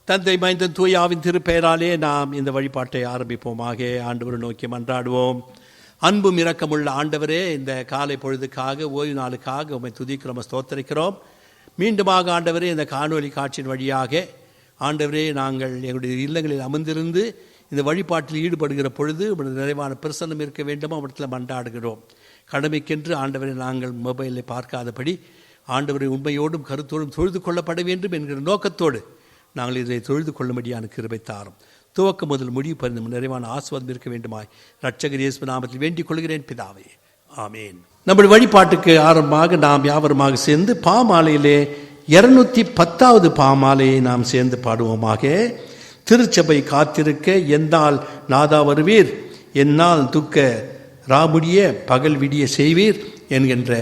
தந்தை மைந்தன் தூயாவின் திருப்பெயராலே நாம் இந்த வழிபாட்டை ஆரம்பிப்போமாக. ஆண்டவரை நோக்கி மன்றாடுவோம். அன்பும் இரக்கமுள்ள ஆண்டவரே, இந்த காலை பொழுதுக்காக ஓய்வு நாளுக்காக உம்மை துதிக்கிறோம், ஸ்தோத்தரிக்கிறோம். மீண்டுமாக ஆண்டவரே, இந்த காணொலி காட்சியின் வழியாக ஆண்டவரே நாங்கள் எங்களுடைய இல்லங்களில் அமர்ந்திருந்து இந்த வழிபாட்டில் ஈடுபடுகிற பொழுது உங்களுடைய நிறைவான பிரசன்னம் இருக்க வேண்டுமோ அவற்றில் மன்றாடுகிறோம். கடமைக்கென்று ஆண்டவரை நாங்கள் மொபைலில் பார்க்காதபடி ஆண்டவரை உண்மையோடும் கருத்தோடும் தொழுது கொள்ளப்பட வேண்டும் என்கிற நோக்கத்தோடு நாங்கள் இதை தொழுது கொள்ளும்படியான கிருபை தாரும். துவக்கம் முதல் முடிவு பரிந்தும் நிறைவான ஆசீர்வாதம் இருக்க வேண்டுமாய் இரட்சகர் இயேசு நாமத்தில் வேண்டிக் கொள்கிறேன் பிதாவே, ஆமேன். நம்முடைய வழிபாட்டுக்கு ஆரம்பமாக நாம் யாவருமாக சேர்ந்து பாமாலையிலே 210வது பாமாலையை நாம் சேர்ந்து பாடுவோமாக. திருச்சபை காத்திருக்க என்னால் நாதா வருவீர், என்னால் துக்க ராமுடிய பகல் விடிய செய்வீர் என்கின்ற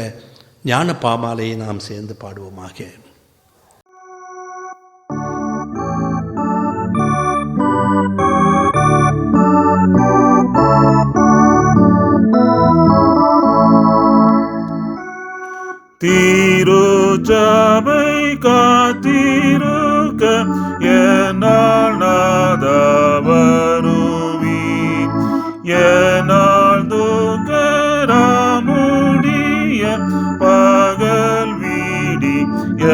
ஞான பாமாலையை நாம் சேர்ந்து பாடுவோமாக. திருச்சபை காத்திருக்க என்னால் நாதா வருவீர், என்னால் துக்கராமுடிய பகல் விடிய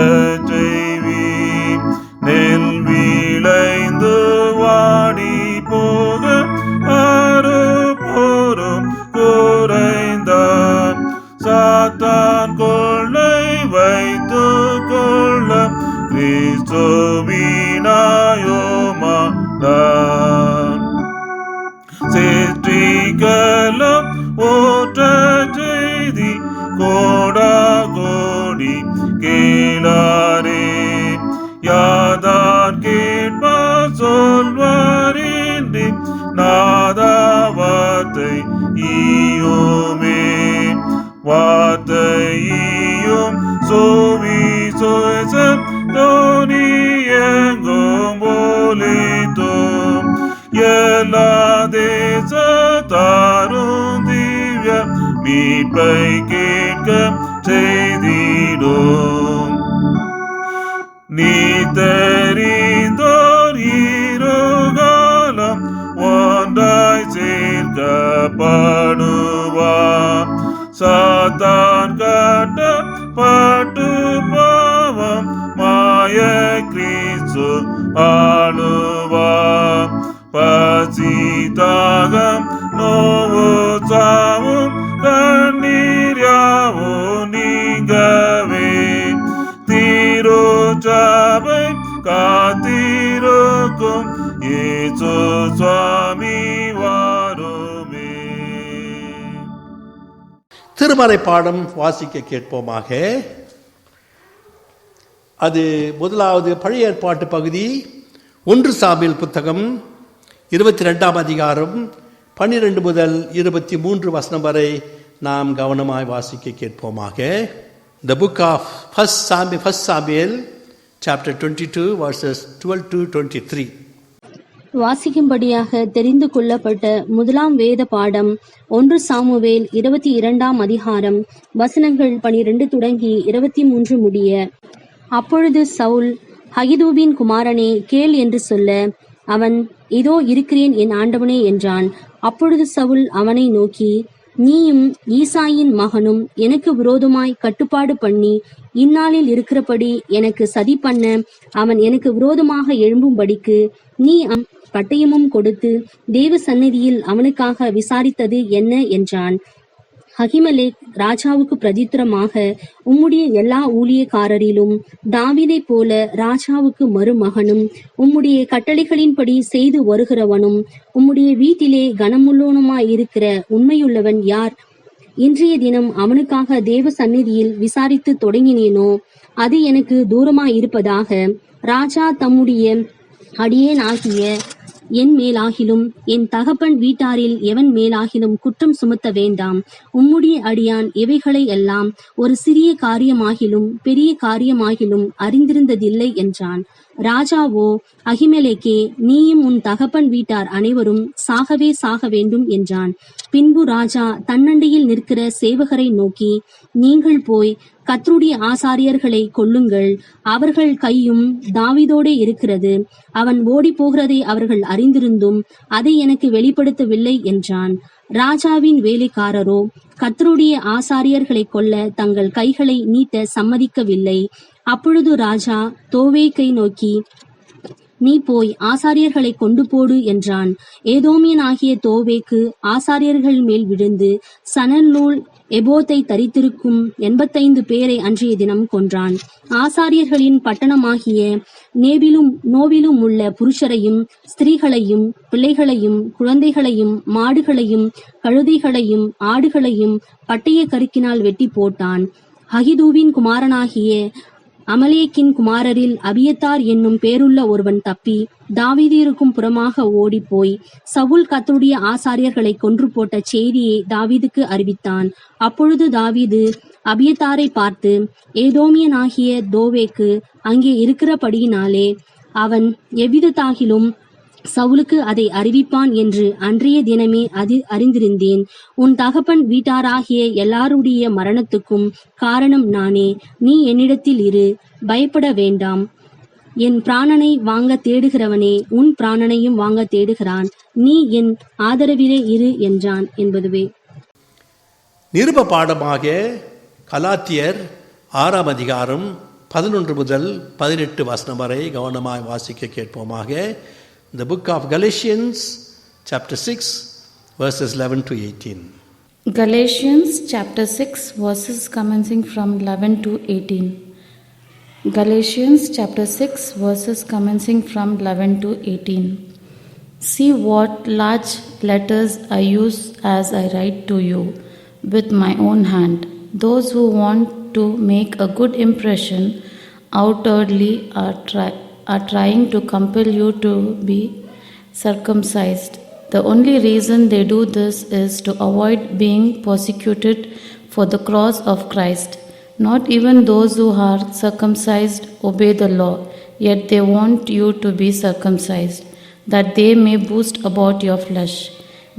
செய்வீர். நெல் விளைந்து வாடி போக அறுபோரும் குறைந்தான், சாத்தான் கொள்ளை வைத்து கொள்ள கிறிஸ்துவினாயோமாதான். சேற்றிகலம் ஓற்ற செய்தி கோடா கோடி கேளாரே, யாதான் கேட்பா சொல்வாரின்றி நாதா வார்த்தை ஈயோமே. வார்த்தையும் சுவிசேஷம் தோனியெங்கும் ஒலித்தும், எல்லா தேசத்தாரும் திவ்ய மீட்பை கேட்க செய்திடும். நீ தெரிந்தோர் இருகாலம் ஒன்றாய் சேர்க்கப்படுவார். சாத்தான் கட்டப்பட்டு பாவம் மாய கிறிஸ்து ஆளுவார். பசி தாகம் நோவு சாவும் கண்ணீர் யாவும் நீங்கவே, திருச்சபை காத்திருக்கும் இயேசு சுவாமி வாருமே. திருமறை பாடம் வாசிக்க கேட்போமாக. அது முதலாவது பழைய ஏற்பாட்டு பகுதி 1 சாமுவேல் புத்தகம் 22ஆம் அதிகாரம் 12 முதல் 23 வசனம் வரை நாம் கவனமாய் வாசிக்க கேட்போமாக. The book of 1 Samuel chapter 22 verses 12 to 23. வாசிக்கும்படியாக தெரிந்து கொள்ளப்பட்ட முதலாம் வேத பாடம் 1 சாமுவேல் 22ஆம் அதிகாரம் வசனங்கள் 12 தொடங்கி 23 முடிய. அப்பொழுது சவுல், அகிதூபின் குமாரனே கேள் என்று சொல்ல, அவன், இதோ இருக்கிறேன் என் ஆண்டவனே என்றான். அப்பொழுது சவுல் அவனை நோக்கி, நீயும் ஈசாயின் மகனும் எனக்கு விரோதமாய் கட்டுப்பாடு பண்ணி இந்நாளில் இருக்கிறபடி எனக்கு சதி பண்ண அவன் எனக்கு விரோதமாக எழும்பும்படிக்கு நீ பட்டயமும் கொடுத்து தேவ சந்நிதியில் அவனுக்காக விசாரித்தது என்ன என்றான். அகிமெலேக் ராஜாவுக்கு பிரதித்திரமாக, உம்முடைய எல்லா ஊழியக்காரரிலும் தாவீதை போல ராஜாவுக்கு மருமகனும் உம்முடைய கட்டளைகளின்படி செய்து வருகிறவனும் உம்முடைய வீட்டிலே கனமுள்ளவனுமாயிருக்கிற உண்மையுள்ளவன் யார்? இன்றைய தினம் அவனுக்காக தேவ சந்நிதியில் விசாரித்து தொடங்கினேனோ அது எனக்கு தூரமாயிருப்பதாக. ராஜா தம்முடைய அடியேனாகிய என் மேலாகிலும் என் தகப்பன் வீட்டாரில் எவன் மேலாகிலும் குற்றம் சுமத்த வேண்டாம். உம்முடைய அடியான் இவைகளை எல்லாம் ஒரு சிறிய காரியமாகிலும் பெரிய காரியமாகிலும் அறிந்திருந்ததில்லை என்றான். ராஜாவோ, அகிமெலேக்கே, நீயும் உன் தகப்பன் வீட்டார் அனைவரும் சாகவே சாக வேண்டும் என்றான். பின்பு ராஜா தன்னண்டையில் நிற்கிற சேவகரை நோக்கி, நீங்கள் போய் கர்த்தருடைய ஆசாரியர்களை கொல்லுங்கள், அவர்கள் கையும் தாவீதோடே இருக்கிறது. அவன் ஓடி போகிறதை அவர்கள் அறிந்திருந்தும் அதை எனக்கு வெளிப்படுத்தவில்லை என்றான். ராஜாவின் வேலைக்காரரோ கர்த்தருடைய ஆசாரியர்களை கொல்ல தங்கள் கைகளை நீட்ட சம்மதிக்கவில்லை. அப்பொழுது ராஜா தோவேக்கை நோக்கி, நீ போய் ஆசாரியர்களை கொண்டு போடு என்றான். ஏதோமியனாகிய தோவேக்கு ஆசாரியர்கள் மேல் விழுந்து சணல்நூல் எபோத்தை தரித்திருக்கும் 85 பேரை அன்றைய தினம் கொன்றான். ஆசாரியர்களின் பட்டணமாகிய நோவிலும் உள்ள புருஷரையும் ஸ்திரீகளையும் பிள்ளைகளையும் குழந்தைகளையும் மாடுகளையும் கழுதைகளையும் ஆடுகளையும் பட்டய கருக்கினால் வெட்டி போட்டான். அகிதூவின் குமாரனாகிய அமலேக்கின் குமாரரில் அபியத்தார் என்னும் பேருள்ள ஒருவன் தப்பி தாவீதிற்கும் புறமாக ஓடிப்போய் சவுல் கர்த்தருடைய ஆசாரியர்களை கொன்று போட்ட செய்தியை தாவீதுக்கு அறிவித்தான். அப்பொழுது தாவீது அபியத்தாரை பார்த்து, ஏதோமியனாகிய தோவேக்கு அங்கே இருக்கிறபடியினாலே அவன் எவ்விதத்தாகிலும் சவுலுக்கு அதை அறிவிப்பான் என்று அன்றைய தினமே அறிந்திருந்தேன். உன் தகப்பன் வீட்டாராகிய எல்லாருடைய மரணத்துக்கும் காரணம் நானே. நீ என்னிடத்தில் இரு, பயப்பட வேண்டாம். என் பிராணனை வாங்க தேடுகிறவனே உன் பிராணனையும் வாங்க தேடுகிறான். நீ என் ஆதரவிலே இரு என்றான் என்பதுவே. நிருப பாடமாக கலாத்தியர் 6ஆம் அதிகாரம் 11 முதல் 18 வசனம் வரை கவனமாய் வாசிக்க கேட்போமாக. The book of Galatians, chapter 6, verses 11 to 18. Galatians chapter 6, verses commencing from 11 to 18. Galatians chapter 6, verses commencing from 11 to 18. See what large letters I use as I write to you with my own hand. Those who want to make a good impression outwardly are trying to compel you to be circumcised. The only reason they do this is to avoid being persecuted for the cross of Christ. Not even those who are circumcised obey the law, yet they want you to be circumcised, that they may boast about your flesh.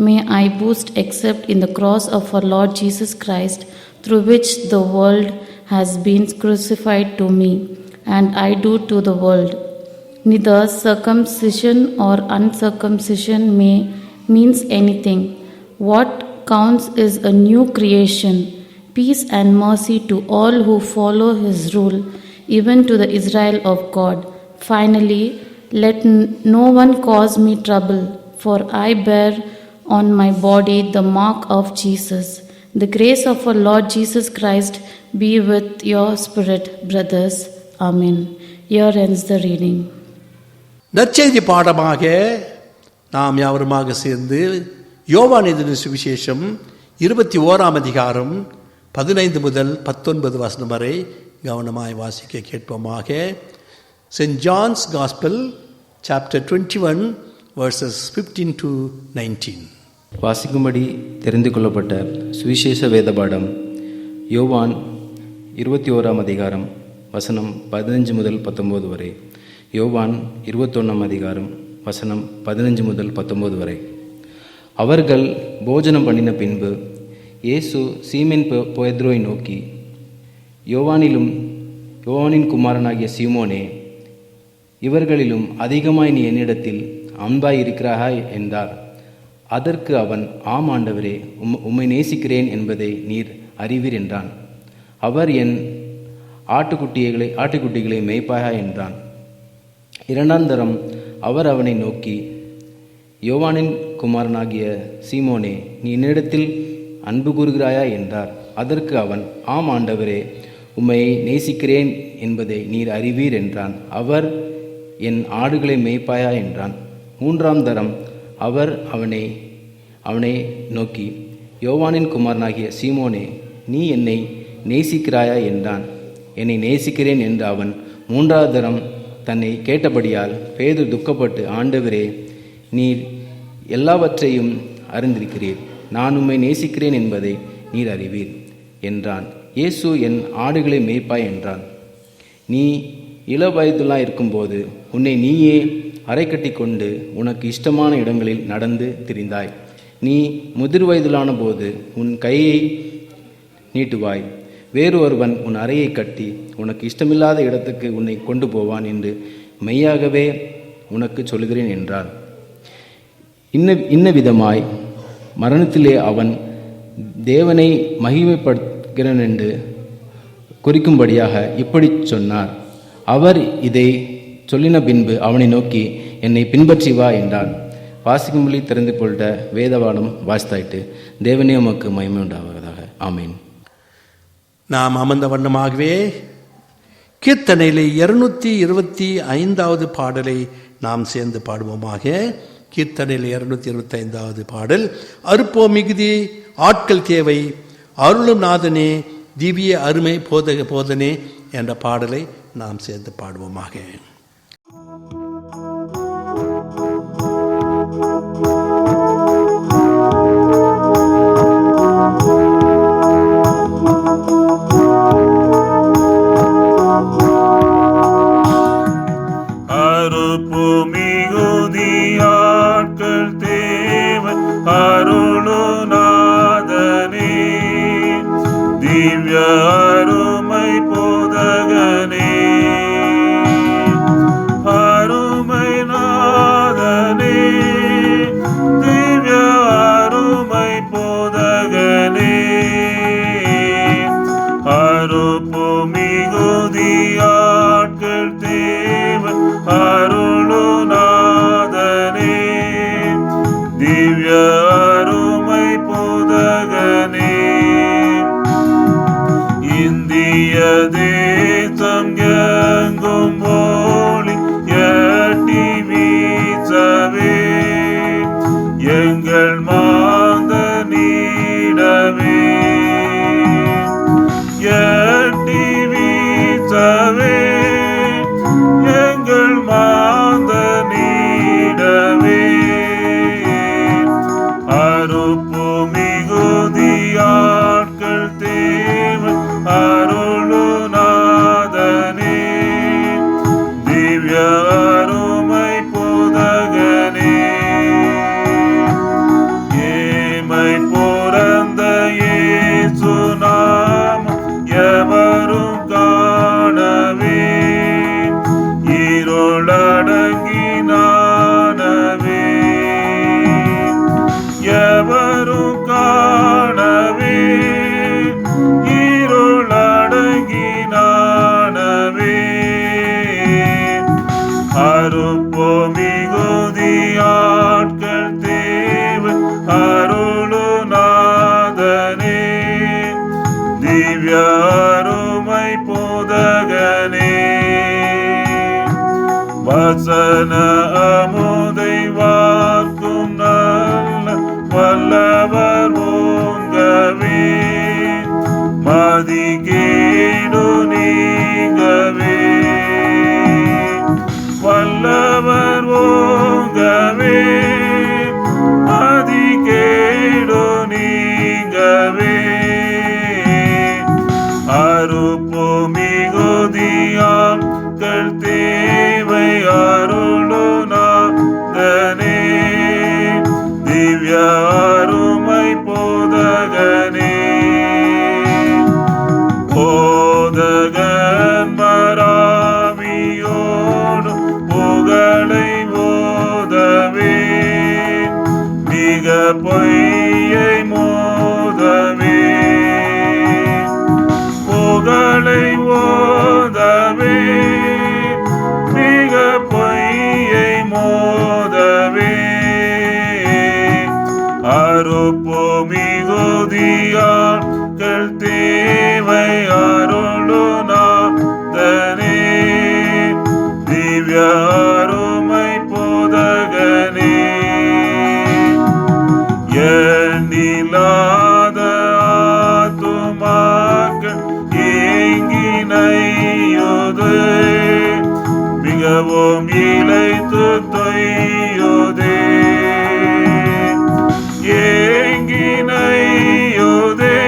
May I boast except in the cross of our Lord Jesus Christ, through which the world has been crucified to me, and I do to the world. Neither circumcision or uncircumcision means anything. What counts is a new creation, peace and mercy to all who follow His rule, even to the Israel of God. Finally, let no one cause me trouble, for I bear on my body the mark of Jesus. The grace of our Lord Jesus Christ be with your spirit, brothers. Amen. Here ends the reading. நற்செய்தி பாடமாக நாம் யாவருமாக சேர்ந்து யோவான் எழுதின சுவிசேஷம் 21ஆம் அதிகாரம் 15 முதல் 19 வசனம் வரை கவனமாய் வாசிக்க கேட்போமாக. St. John's Gospel, chapter 21, verses 15 to 19. வாசிக்கும்படி தெரிந்து கொள்ளப்பட்ட சுவிசேஷ வேத பாடம் யோவான் 21ஆம் அதிகாரம் வசனம் 15 முதல் 19 வரை. யோவான் 21ஆம் அதிகாரம் வசனம் 15 முதல் 19 வரை. அவர்கள் போஜனம் பண்ணின பின்பு இயேசு சீமோன் பேதுருவை நோக்கி, யோவானின் குமாரனாகிய சீமோனே, இவர்களிலும் அதிகமாய் நீ என்னிடத்தில் அன்பாய் இருக்கிறாய் என்றார். அதற்கு அவன், ஆம் ஆண்டவரே, உம்மை நேசிக்கிறேன் என்பதை நீர் அறிவீர் என்றான். அவர், என் ஆட்டுக்குட்டிகளை மேய்ப்பாயா என்றான். இரண்டாம் தரம் அவர் அவனை நோக்கி, யோவானின் குமாரனாகிய சீமோனே, நீ என்னிடத்தில் அன்பு கூறுகிறாயா என்றார். அதற்கு அவன், ஆம் ஆண்டவரே, உம்மை நேசிக்கிறேன் என்பதை நீர் அறிவீர் என்றான். அவர், என் ஆடுகளை மேய்ப்பாயா என்றான். மூன்றாம் தரம் அவர் அவனை நோக்கி, யோவானின் குமாரனாகிய சீமோனே, நீ என்னை நேசிக்கிறாயா என்றான். என்னை நேசிக்கிறேன் என்று அவன் மூன்றாவது தரம் தன்னை கேட்டபடியால் பேதுரு துக்கப்பட்டு, ஆண்டவரே, நீர் எல்லாவற்றையும் அறிந்திருக்கிறீர், நான் உம்மை நேசிக்கிறேன் என்பதை நீர் அறிவீர் என்றான். இயேசு, என் ஆடுகளை மேய்ப்பாய் என்றான். நீ இள வயதுலாம் இருக்கும்போது உன்னை நீயே அரை கட்டி கொண்டு உனக்கு இஷ்டமான இடங்களில் நடந்து திரிந்தாய். நீ முதிர் வயதிலான போது உன் கையை நீட்டுவாய், வேறு ஒருவன் உன் அறையை கட்டி உனக்கு இஷ்டமில்லாத இடத்துக்கு உன்னை கொண்டு போவான் என்று மெய்யாகவே உனக்கு சொல்கிறேன் என்றார். இன்ன விதமாய் மரணத்திலே அவன் தேவனை மகிமைப்படுத்துகிறேன் என்று குறிக்கும்படியாக இப்படி சொன்னார். அவர் இதை சொல்லின பின்பு அவனை நோக்கி, என்னை பின்பற்றி வா என்றான். வாசிக்கும்படி தெரிந்து கொண்ட வேதவாடம் வாசித்தாயிட்டு. தேவனே உமக்கு மகிமை உண்டாவதாக. ஆமீன். நாம் அமர்ந்த வண்ணமாகவே கீர்த்தனையிலே 225வது பாடலை நாம் சேர்ந்து பாடுவோமாக. கீர்த்தனையில் 225வது பாடல், அறுப்போ மிகுதி ஆட்கள் தேவை, அருளும் நாதனே திவ்ய அருமை போதனே என்ற பாடலை நாம் சேர்ந்து பாடுவோமாக. அறுப்பு மிகுதியாட்கள் தேவ அருளுநாதனே திவ்ய அருமை போதகனே அருமை நாதனே திவ்ய அருமை போதகனே அறுப்பு மிகுதியாட்கள் தேவ அருளுநாதனே திவ்ய அருமை போதகனே இந்திய தேசம் எங்கும் ஒளி எட்டி வீசவே எங்கள் மாந்த நீடவே எட்டி வீசவே எங்கள் மாந்த நீடவே அறுப்பு மிகுதியாட்கள் தேவ அருளுநாதனே திவ்ய அருமை போதகனே ஏமை பிறந்த இயேசு நாமம் எவரும் காணவே இருளடங்கி நாணவே எவரும் காணவே இருளடங்கி நாணவே அறுப்போ மிகுதியாட்கள் தேவ அருளுநாதனே திவ்ய அருமை போதகனே வசன அமுதை வார்க்கும் நல்ல வல்லவர் ஓங்கவே மதிகேடு நீங்கவே வல்லவர் ஓங்கவே மதிகேடு நீங்கவே அறுப்பு மிகுதியாட்கள் தேவை அருளுநாதனே திவ்ய அருமை போதகனே போதகன் மராவியோடு புகழை ஓதவே மிக பொய்யை மோதவே புகழை ஓதவே மிக பொய்யை மோதவே அறுப்போ மிகுதியாட்கள் தேவை அருளுநாதனே திவ்ய அருமை போதகனே எண்ணிலாத ஆத்துமாக்கள் ஏங்கினையுது மிகவும் இளைத்து தொய்யுதே ஏங்கினையுதே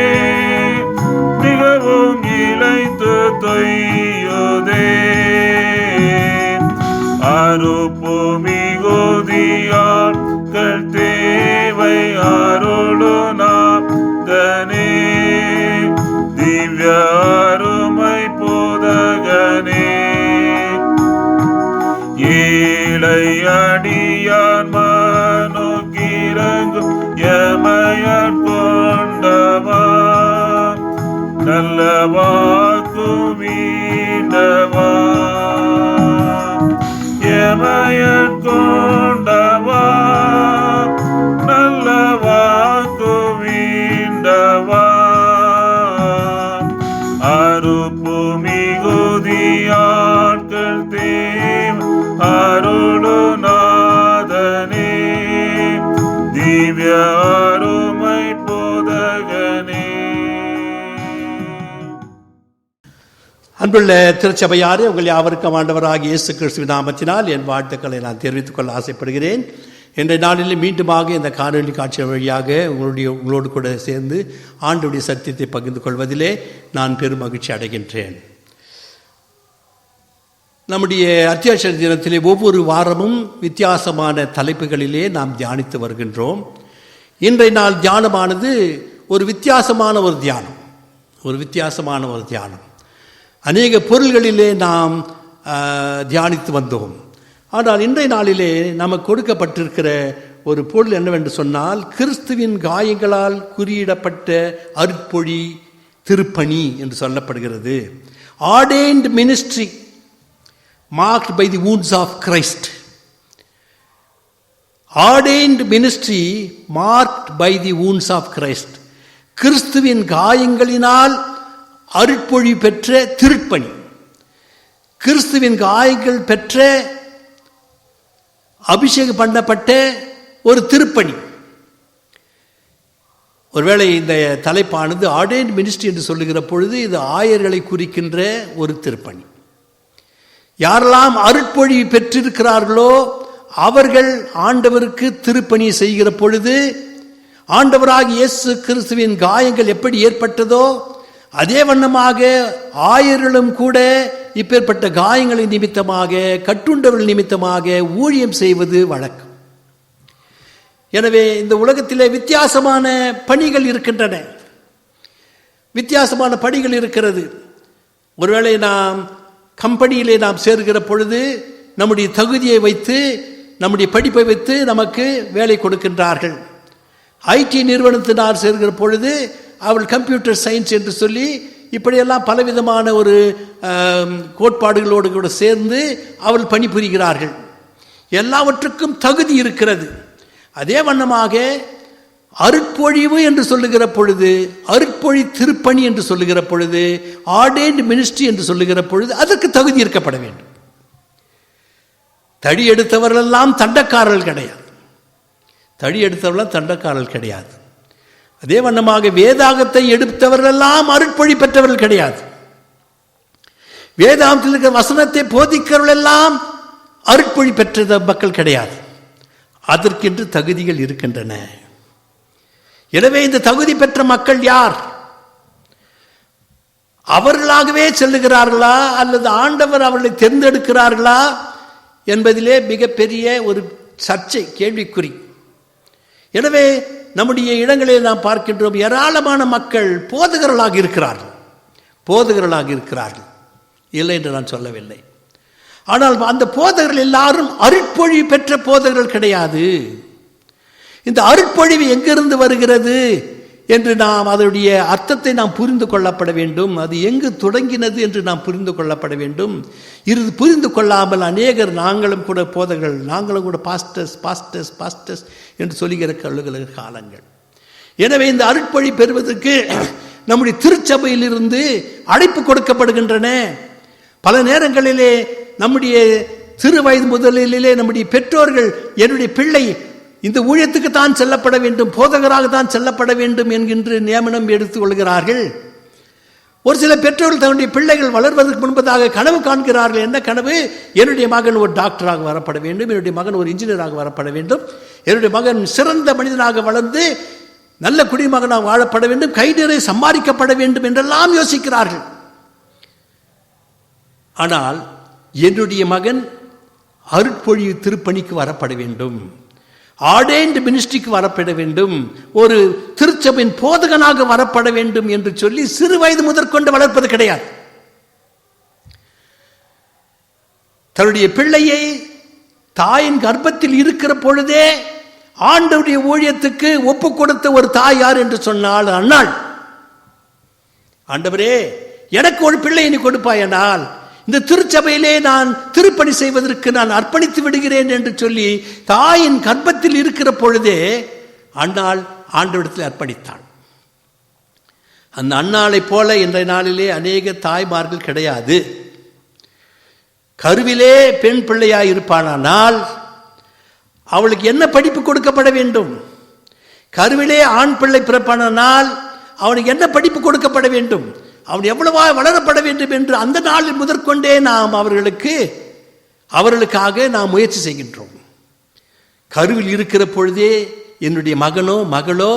மிகவும் இளைத்து தொய்யுதே அறுப்பு மிகுதியாட்கள் தேவை அருளு நாதனே திவ்ய அருமை போதகனே ஏழை அடியான் மனோக்கிறங்கும் எமையாட் கொண்டவா நல்ல வாக்கு மீண்டவா எமையாட் கொண்டவா நல்ல வாக்கு மீண்டவா அறுப்பு மிகுதியாட்கள் தேவ அருளு நாதனே திவ்ய அருமை போதகனே. அன்புள்ள திருச்சபையாரே, உங்கள் யாவருக்கும் ஆண்டவராகிய இயேசு கிறிஸ்துவின் நாமத்தினால் என் வாழ்த்துக்களை நான் தெரிவித்துக் கொள்ள ஆசைப்படுகிறேன். இன்றைய நாளில் மீண்டுமாக இந்த காணொலி காட்சி வழியாக உங்களோடு கூட சேர்ந்து ஆண்டவருடைய சத்தியத்தை பகிர்ந்து கொள்வதிலே நான் பெரும் மகிழ்ச்சி அடைகின்றேன். நம்முடைய அத்தியாவசிய தினத்திலே ஒவ்வொரு வாரமும் வித்தியாசமான தலைப்புகளிலே நாம் தியானித்து வருகின்றோம். இன்றைய நாள் தியானமானது ஒரு வித்தியாசமான ஒரு தியானம். அநேக பொருள்களிலே நாம் தியானித்து வந்தோம். ஆனால் இன்றைய நாளிலே நமக்கு கொடுக்கப்பட்டிருக்கிற ஒரு பொருள் என்னவென்று சொன்னால், கிறிஸ்துவின் காயங்களால் குறியிடப்பட்ட அருட்பொழி திருப்பணி என்று சொல்லப்படுகிறது. ஆர்டெயின்ட் ministry marked by the wounds of Christ. Ordained ministry marked by the wounds of Christ. கிறிஸ்துவின் காயங்களினால் அருட்பொழி பெற்ற திருப்பணி, கிறிஸ்துவின் காயங்கள் பெற்ற அபிஷேகம் பண்ணப்பட்ட ஒரு திருப்பணி. ஒருவேளை இந்த தலைப்பானது ஆர்டெயின்ட் மினிஸ்ட்ரி என்று சொல்லுகிற பொழுது இது ஆயர்களை குறிக்கின்ற ஒரு திருப்பணி. யாரெல்லாம் அருட்பொழி பெற்றிருக்கிறார்களோ அவர்கள் ஆண்டவருக்கு திருப்பணி செய்கிற பொழுது, ஆண்டவராகிய இயேசு கிறிஸ்துவின் காயங்கள் எப்படி ஏற்பட்டதோ அதே வண்ணமாக ஆயர்களும் கூட இப்பேற்பட்ட காயங்களின் நிமித்தமாக, கட்டுண்டவர்கள் நிமித்தமாக ஊழியம் செய்வது வழக்கம். எனவே இந்த உலகத்திலே வித்தியாசமான பணிகள் இருக்கின்றன, வித்தியாசமான பணிகள் இருக்கிறது. ஒருவேளை நாம் கம்பெனியிலே நாம் சேர்கிற பொழுது நம்முடைய தகுதியை வைத்து, நம்முடைய படிப்பை வைத்து நமக்கு வேலை கொடுக்கின்றார்கள். ஐடி நிறுவனத்தினால் சேர்கிற பொழுது அவள் கம்ப்யூட்டர் சயின்ஸ் என்று சொல்லி இப்படியெல்லாம் பலவிதமான ஒரு கோட்பாடுகளோடு கூட சேர்ந்து அவள் பணிபுரிகிறார்கள். எல்லாவற்றுக்கும் தகுதி இருக்கிறது. அதே வண்ணமாக அருட்பொழிவு என்று சொல்லுகிற பொழுது, அருட்பொழி திருப்பணி என்று சொல்லுகிற பொழுது, ஆர்டெயின்ட் மினிஸ்ட்ரி என்று சொல்லுகிற பொழுது அதற்கு தகுதி இருக்கப்பட வேண்டும். தடி எடுத்தவர்களெல்லாம் தண்டக்காரர்கள் கிடையாது. அதே வண்ணமாக வேதாகத்தை எடுத்தவர்களெல்லாம் அருட்பொழி பெற்றவர்கள் கிடையாது. வேதாகத்தில் இருக்கிற வசனத்தை போதிக்கிறவர்கள் எல்லாம் அருட்பொழி பெற்ற மக்கள் கிடையாது. அதற்கென்று தகுதிகள் இருக்கின்றன. எனவே இந்த தகுதி பெற்ற மக்கள் யார்? அவர்களாகவே செல்லுகிறார்களா அல்லது ஆண்டவர் அவர்களை தேர்ந்தெடுக்கிறார்களா என்பதிலே மிகப்பெரிய ஒரு சர்ச்சை, கேள்விக்குறி. எனவே நம்முடைய இடங்களில் நாம் பார்க்கின்றோம், ஏராளமான மக்கள் போதகர்களாக இருக்கிறார்கள். இல்லை என்று நான் சொல்லவில்லை. ஆனால் அந்த போதகர்கள் எல்லாரும் அருட்பொழி பெற்ற போதகர்கள் கிடையாது. இந்த அருட்பொழிவு எங்கிருந்து வருகிறது என்று நாம் அதனுடைய அர்த்தத்தை நாம் புரிந்து கொள்ளப்பட வேண்டும். அது எங்கு தொடங்கினது என்று நாம் புரிந்து கொள்ளப்பட வேண்டும். இது புரிந்து கொள்ளாமல் அநேகர், நாங்களும் கூட போதகர்கள், நாங்களும் கூட பாஸ்டர்ஸ் என்று சொல்லுகிற கல்லுகிற காலங்கள். எனவே இந்த அருட்பொழி பெறுவதற்கு நம்முடைய திருச்சபையிலிருந்து அழைப்பு கொடுக்கப்படுகின்றன. பல நேரங்களிலே நம்முடைய சிறு வயது முதலிலே நம்முடைய பெற்றோர்கள், என்னுடைய பிள்ளை இந்த ஊழியத்துக்கு தான் செல்லப்பட வேண்டும், போதகராக தான் செல்லப்பட வேண்டும் என்கின்ற நியமனம் எடுத்துக் கொள்கிறார்கள். ஒரு சில பெற்றோர்கள் தன்னுடைய பிள்ளைகள் வளர்வதற்கு முன்பதாக கனவு காண்கிறார்கள். என்ன கனவு? என்னுடைய மகன் ஒரு டாக்டராக வரப்பட வேண்டும், என்னுடைய மகன் ஒரு இன்ஜினியராக வரப்பட வேண்டும், என்னுடைய மகன் சிறந்த மனிதனாக வளர்ந்து நல்ல குடிமகனாக வாழப்பட வேண்டும், கை நிறைய சம்பாதிக்கப்பட வேண்டும் என்றெல்லாம் யோசிக்கிறார்கள். ஆனால் என்னுடைய மகன் அருட்பொழிவு திருப்பணிக்கு வரப்பட வேண்டும், ஆர்டெயின்ட் மினிஸ்ட்ரிக்கு வரப்பட வேண்டும், ஒரு திருச்சபையின் போதகனாக வரப்பட வேண்டும் என்று சொல்லி சிறு வயது முதற்கொண்டு வளர்ப்பது கிடையாது. தன்னுடைய பிள்ளையை தாயின் கர்ப்பத்தில் இருக்கிற பொழுதே ஆண்டவருடைய ஊழியத்துக்கு ஒப்பு கொடுத்த ஒரு தாய் யார் என்று சொன்னால் அன்னாள். ஆண்டவரே, எனக்கு ஒரு பிள்ளை நீ கொடுப்பாயனால் இந்த திருச்சபையிலே நான் திருப்பணி செய்வதற்கு நான் அர்ப்பணித்து விடுகிறேன் என்று சொல்லி தாயின் கர்ப்பத்தில் இருக்கிற பொழுதே அன்னாள் ஆண்டவரிடத்தில் அர்ப்பணித்தாள். அந்த அன்னாளை போல இன்றைய நாளிலே அநேக தாய்மார்கள் கிடையாது. கருவிலே பெண் பிள்ளையாய் இருப்பானால் அவளுக்கு என்ன படிப்பு கொடுக்கப்பட வேண்டும்? கருவிலே ஆண் பிள்ளை பிறப்பானால் அவனுக்கு என்ன படிப்பு கொடுக்கப்பட வேண்டும்? அவன் எவ்வளவா வளரப்பட வேண்டும் என்று அந்த நாளில் முதற்கொண்டே நாம் அவர்களுக்காக நாம் முயற்சி செய்கின்றோம். கருவில் இருக்கிற பொழுதே என்னுடைய மகனோ மகளோ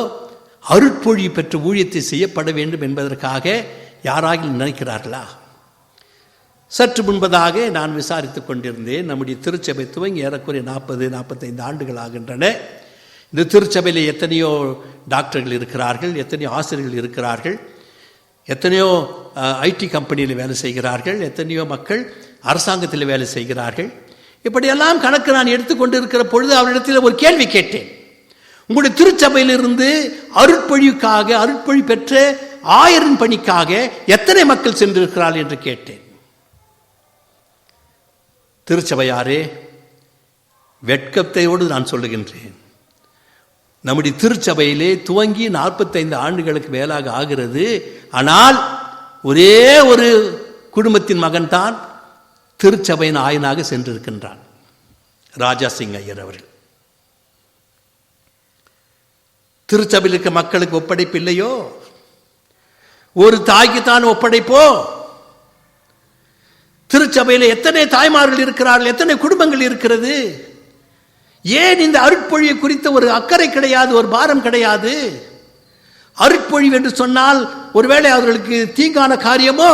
அருட்பொழி பெற்ற ஊழியத்தை செய்யப்பட வேண்டும் என்பதற்காக யாராக நினைக்கிறார்களா? சற்று முன்பதாக நான் விசாரித்துக் கொண்டிருந்தேன். நம்முடைய திருச்சபை துவங்கி ஏறக்குறைய 40-45 ஆண்டுகள் ஆகின்றன. இந்த திருச்சபையில் எத்தனையோ டாக்டர்கள் இருக்கிறார்கள், எத்தனையோ ஆசிரியர்கள் இருக்கிறார்கள், எத்தனையோ ஐடி கம்பெனியில் வேலை செய்கிறார்கள், எத்தனையோ மக்கள் அரசாங்கத்தில் வேலை செய்கிறார்கள். இப்படியெல்லாம் கணக்கு நான் எடுத்துக்கொண்டு இருக்கிற பொழுது அவரிடத்தில் ஒரு கேள்வி கேட்டேன். உங்களுடைய திருச்சபையிலிருந்து அருட்பொழிவுக்காக, அருட்பொழி பெற்ற ஆயரின் பணிக்காக எத்தனை மக்கள் சென்றிருக்கிறார்கள் என்று கேட்டேன். திருச்சபையாரே, வெட்கத்தையோடு நான் சொல்லுகின்றேன், நம்முடைய திருச்சபையிலே துவங்கி 45 ஆண்டுகளுக்கு மேலாக ஆகிறது. ஆனால் ஒரே ஒரு குடும்பத்தின் மகன் தான் திருச்சபையின் ஆயனாக சென்றிருக்கின்றான், ராஜா சிங் ஐயர் அவர்கள். திருச்சபையில் இருக்க மக்களுக்கு ஒப்படைப்பு இல்லையோ? ஒரு தாய்க்கு தான் ஒப்படைப்போ? திருச்சபையில் எத்தனை தாய்மார்கள் இருக்கிறார்கள், எத்தனை குடும்பங்கள் இருக்கிறது? ஏன் இந்த அருட்பொழியை குறித்த ஒரு அக்கறை கிடையாது, ஒரு பாரம் கிடையாது? அருட்பொழிவு என்று சொன்னால் ஒருவேளை அவர்களுக்கு தீங்கான காரியமோ?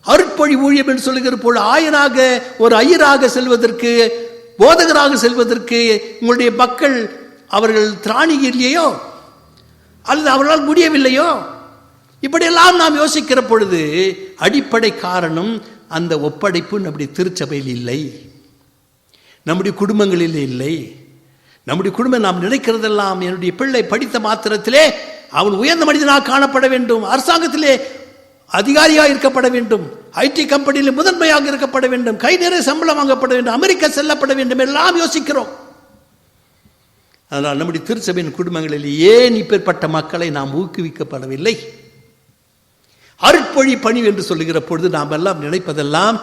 அருட்பொழி ஊழியம் என்று சொல்லுகிற போது ஆயனாக, ஒரு ஐயராக செல்வதற்கு, போதகராக செல்வதற்கு உங்களுடைய மக்கள் அவர்கள் திராணி இல்லையோ, அல்லது அவர்களால் முடியவில்லையோ? இப்படியெல்லாம் நாம் யோசிக்கிற பொழுது அடிப்படை காரணம் அந்த ஒப்படைப்பு நம்முடைய திருச்சபையில் இல்லை, நம்முடைய குடும்பங்களில் இல்லை. நம்முடைய குடும்பம் நாம் நினைக்கிறதெல்லாம், என்னுடைய பிள்ளை படித்த மாத்திரத்திலே அவன் உயர்ந்த மனிதனாக காணப்பட வேண்டும், அரசாங்கத்திலே அதிகாரியாக இருக்கப்பட வேண்டும், ஐடி கம்பெனியில் முதன்மையாக இருக்கப்பட வேண்டும், கை நிறைய சம்பளம் வாங்கப்பட வேண்டும், அமெரிக்கா செல்லப்பட வேண்டும் எல்லாம் யோசிக்கிறோம். அதனால் நம்முடைய திருச்சபையின் குடும்பங்களில் ஏன் இப்பேற்பட்ட மக்களை நாம் ஊக்குவிக்கப்படவில்லை? அருட்பொழி பணி என்று சொல்லுகிற பொழுது நாம் எல்லாம் நினைப்பதெல்லாம்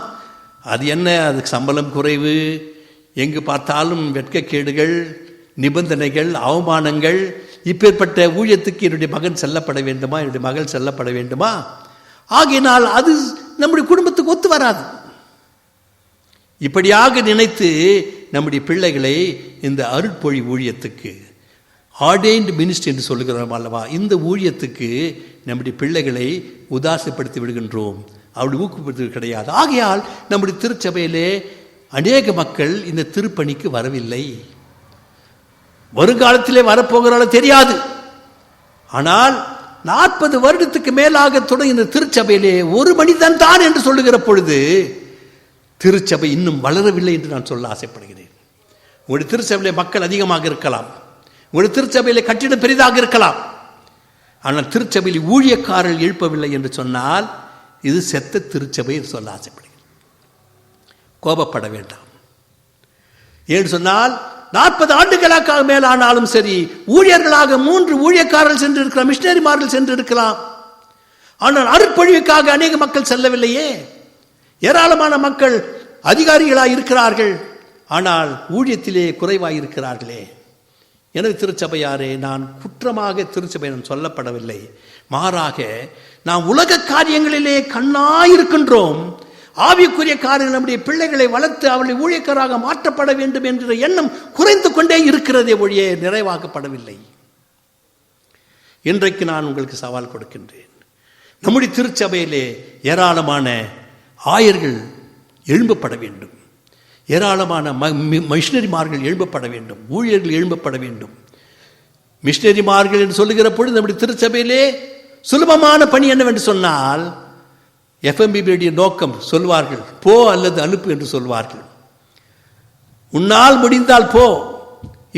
அது என்ன, அதுக்கு சம்பளம் குறைவு, எங்கு பார்த்தாலும் வெட்கக்கேடுகள், நிபந்தனைகள், அவமானங்கள். இப்பேற்பட்ட ஊழியத்துக்கு என்னுடைய மகன் செல்லப்பட வேண்டுமா, என்னுடைய மகள் செல்லப்பட வேண்டுமா? ஆகையினால் அது நம்முடைய குடும்பத்துக்கு ஒத்து வராது. இப்படியாக நினைத்து நம்முடைய பிள்ளைகளை இந்த அருட்பொழி ஊழியத்துக்கு, ஆர்டெயின்ட் மினிஸ்ட்ரி என்று சொல்லுகிறோம் அல்லவா, இந்த ஊழியத்துக்கு நம்முடைய பிள்ளைகளை உதாசப்படுத்தி விடுகின்றோம், அப்படி ஊக்கப்படுத்துவது கிடையாது. ஆகையால் நம்முடைய திருச்சபையிலே அநேக மக்கள் இந்த திருப்பணிக்கு வரவில்லை. வருங்காலத்திலே வரப்போகிறாலும் தெரியாது. ஆனால் 40 வருடத்துக்கு மேலாக தொடங்கி இந்த திருச்சபையிலே ஒரு மனிதன் தான் என்று சொல்லுகிற பொழுது திருச்சபை இன்னும் வளரவில்லை என்று நான் சொல்ல ஆசைப்படுகிறேன். உங்களுடைய திருச்சபையிலே மக்கள் அதிகமாக இருக்கலாம், உங்களுடைய திருச்சபையிலே கட்டிடம் பெரிதாக இருக்கலாம், ஆனால் திருச்சபையில் ஊழியக்காரர்கள் எழுப்பவில்லை என்று சொன்னால் இது செத்த திருச்சபை என்று சொல்ல ஆசைப்படுகிறேன். கோபப்பட வேண்டாம். ஏன்னு சொன்னால் 40 ஆண்டுகளாக மேலானாலும் சரி, ஊழியர்களாக 3 ஊழியக்காரர்கள் சென்று இருக்கலாம், மிஷனரிமார்கள் சென்று இருக்கலாம். ஆனால் அருட்பொழிவுக்காக அநேக மக்கள் செல்லவில்லையே. ஏராளமான மக்கள் அதிகாரிகளாக இருக்கிறார்கள், ஆனால் ஊழியத்திலே குறைவாக இருக்கிறார்களே. எனவே திருச்சபையாரே, நான் குற்றமாக திருச்சபை நான் சொல்லப்படவில்லை, மாறாக நாம் உலக காரியங்களிலே கண்ணாயிருக்கின்றோம். ஆவிக்குரிய காரியங்கள் நம்முடைய பிள்ளைகளை வளர்த்து அவர்களை ஊழியக்காராக மாற்றப்பட வேண்டும் என்ற எண்ணம் குறைந்து கொண்டே இருக்கிறதே ஒழிய நிறைவாக்கப்படவில்லை. இன்றைக்கு நான் உங்களுக்கு சவால் கொடுக்கின்றேன். நம்முடைய திருச்சபையிலே ஏராளமான ஆயர்கள் எழும்பப்பட வேண்டும், ஏராளமான மிஷினரிமார்கள் எழுப்பப்பட வேண்டும், ஊழியர்கள் எழுப்பப்பட வேண்டும். மிஷினரிமார்கள் என்று சொல்லுகிற பொழுது நம்முடைய திருச்சபையிலே சுலபமான பணி என்னவென்று சொன்னால், எஃப்எம்பிபியுடைய நோக்கம் சொல்வார்கள், போ அல்லது அனுப்பு என்று சொல்வார்கள். உன்னால் முடிந்தால் போ,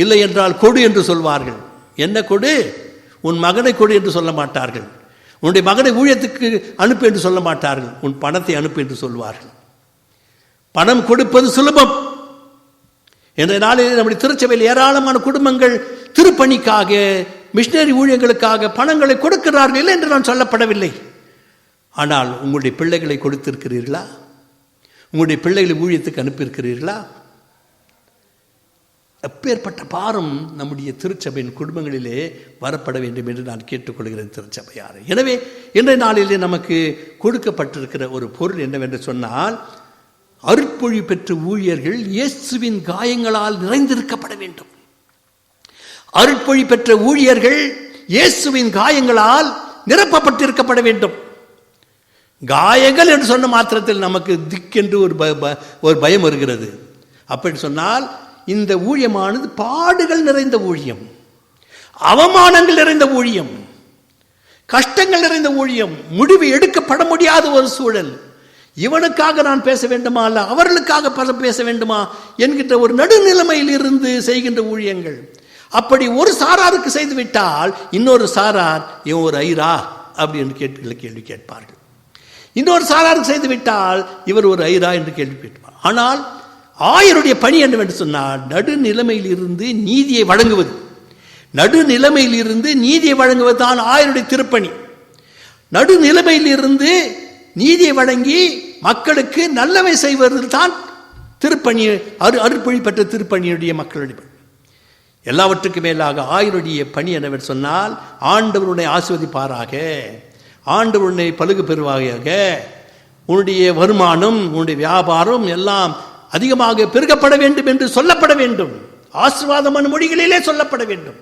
இல்லை என்றால் கொடு என்று சொல்வார்கள். என்ன கொடு? உன் மகனை கொடு என்று சொல்ல மாட்டார்கள். உன்னுடைய மகனை ஊழியத்துக்கு அனுப்பு என்று சொல்ல மாட்டார்கள். உன் பணத்தை அனுப்பு என்று சொல்வார்கள். பணம் கொடுப்பது சுலபம். என்ற நாளில் நம்முடைய திருச்சபையில் ஏராளமான குடும்பங்கள் திருப்பணிக்காக, மிஷினரி ஊழியங்களுக்காக பணங்களை கொடுக்கிறார்கள், இல்லை என்று நான் சொல்லப்படவில்லை. ஆனால் உங்களுடைய பிள்ளைகளை கொடுத்திருக்கிறீர்களா? உங்களுடைய பிள்ளைகளை ஊழியத்துக்கு அனுப்பியிருக்கிறீர்களா? அப்பேற்பட்ட பாரம் நம்முடைய திருச்சபையின் குடும்பங்களிலே வரப்பட வேண்டும் என்று நான் கேட்டுக்கொள்கிறேன் திருச்சபையாரை. எனவே இன்றைய நாளிலே நமக்கு கொடுக்கப்பட்டிருக்கிற ஒரு பொருள் என்னவென்று சொன்னால், அருட்பொழிவு பெற்ற ஊழியர்கள் இயேசுவின் காயங்களால் நிறைந்திருக்கப்பட வேண்டும். அருட்பொழிவு பெற்ற ஊழியர்கள் இயேசுவின் காயங்களால் நிரப்பப்பட்டிருக்கப்பட வேண்டும். காயங்கள் என்று சொன்ன மாத்திரத்தில் நமக்கு திக்கென்று ஒரு பயம் வருகிறது. அப்படி சொன்னால் இந்த ஊழியமானது பாடுகள் நிறைந்த ஊழியம், அவமானங்கள் நிறைந்த ஊழியம், கஷ்டங்கள் நிறைந்த ஊழியம், முடிவு எடுக்கப்பட முடியாத ஒரு சூழல். இவனுக்காக நான் பேச வேண்டுமா அல்ல அவர்களுக்காக பேச வேண்டுமா என்கின்ற ஒரு நடுநிலைமையில் இருந்து செய்கின்ற ஊழியங்கள். அப்படி ஒரு சாராருக்கு செய்துவிட்டால் இன்னொரு சாரார் இவன் ஒரு ஐரா அப்படி என்று கேள்வி கேட்பார்கள். இன்னொரு சாராருக்கு செய்துவிட்டால் இவர் ஒரு ஐரா என்று கேள்வி கேட்பார். ஆனால் ஆயருடைய பணி என்னவென்று சொன்னால், நடுநிலைமையில் இருந்து நீதியை வழங்குவது. நடுநிலைமையில் இருந்து நீதியை வழங்குவது தான் ஆயருடைய திருப்பணி. நடுநிலைமையில் இருந்து நீதியை வழங்கி மக்களுக்கு நல்லவை செய்வது தான் திருப்பணி, அருட்பொழிவு பெற்ற திருப்பணியுடைய மக்களுடைய பணி. எல்லாவற்றுக்கும் மேலாக ஆயருடைய பணி என்னவென்று சொன்னால், ஆண்டவருடைய ஆசீர்வதிப்பாராக, ஆண்டவருடைய பலுகு பெறுவாயாக, உன்னுடைய வருமானம், உன்னுடைய வியாபாரம் எல்லாம் அதிகமாக பெருகப்பட வேண்டும் என்று சொல்லப்பட வேண்டும். ஆசீர்வாதமான மொழிகளிலே சொல்லப்பட வேண்டும்.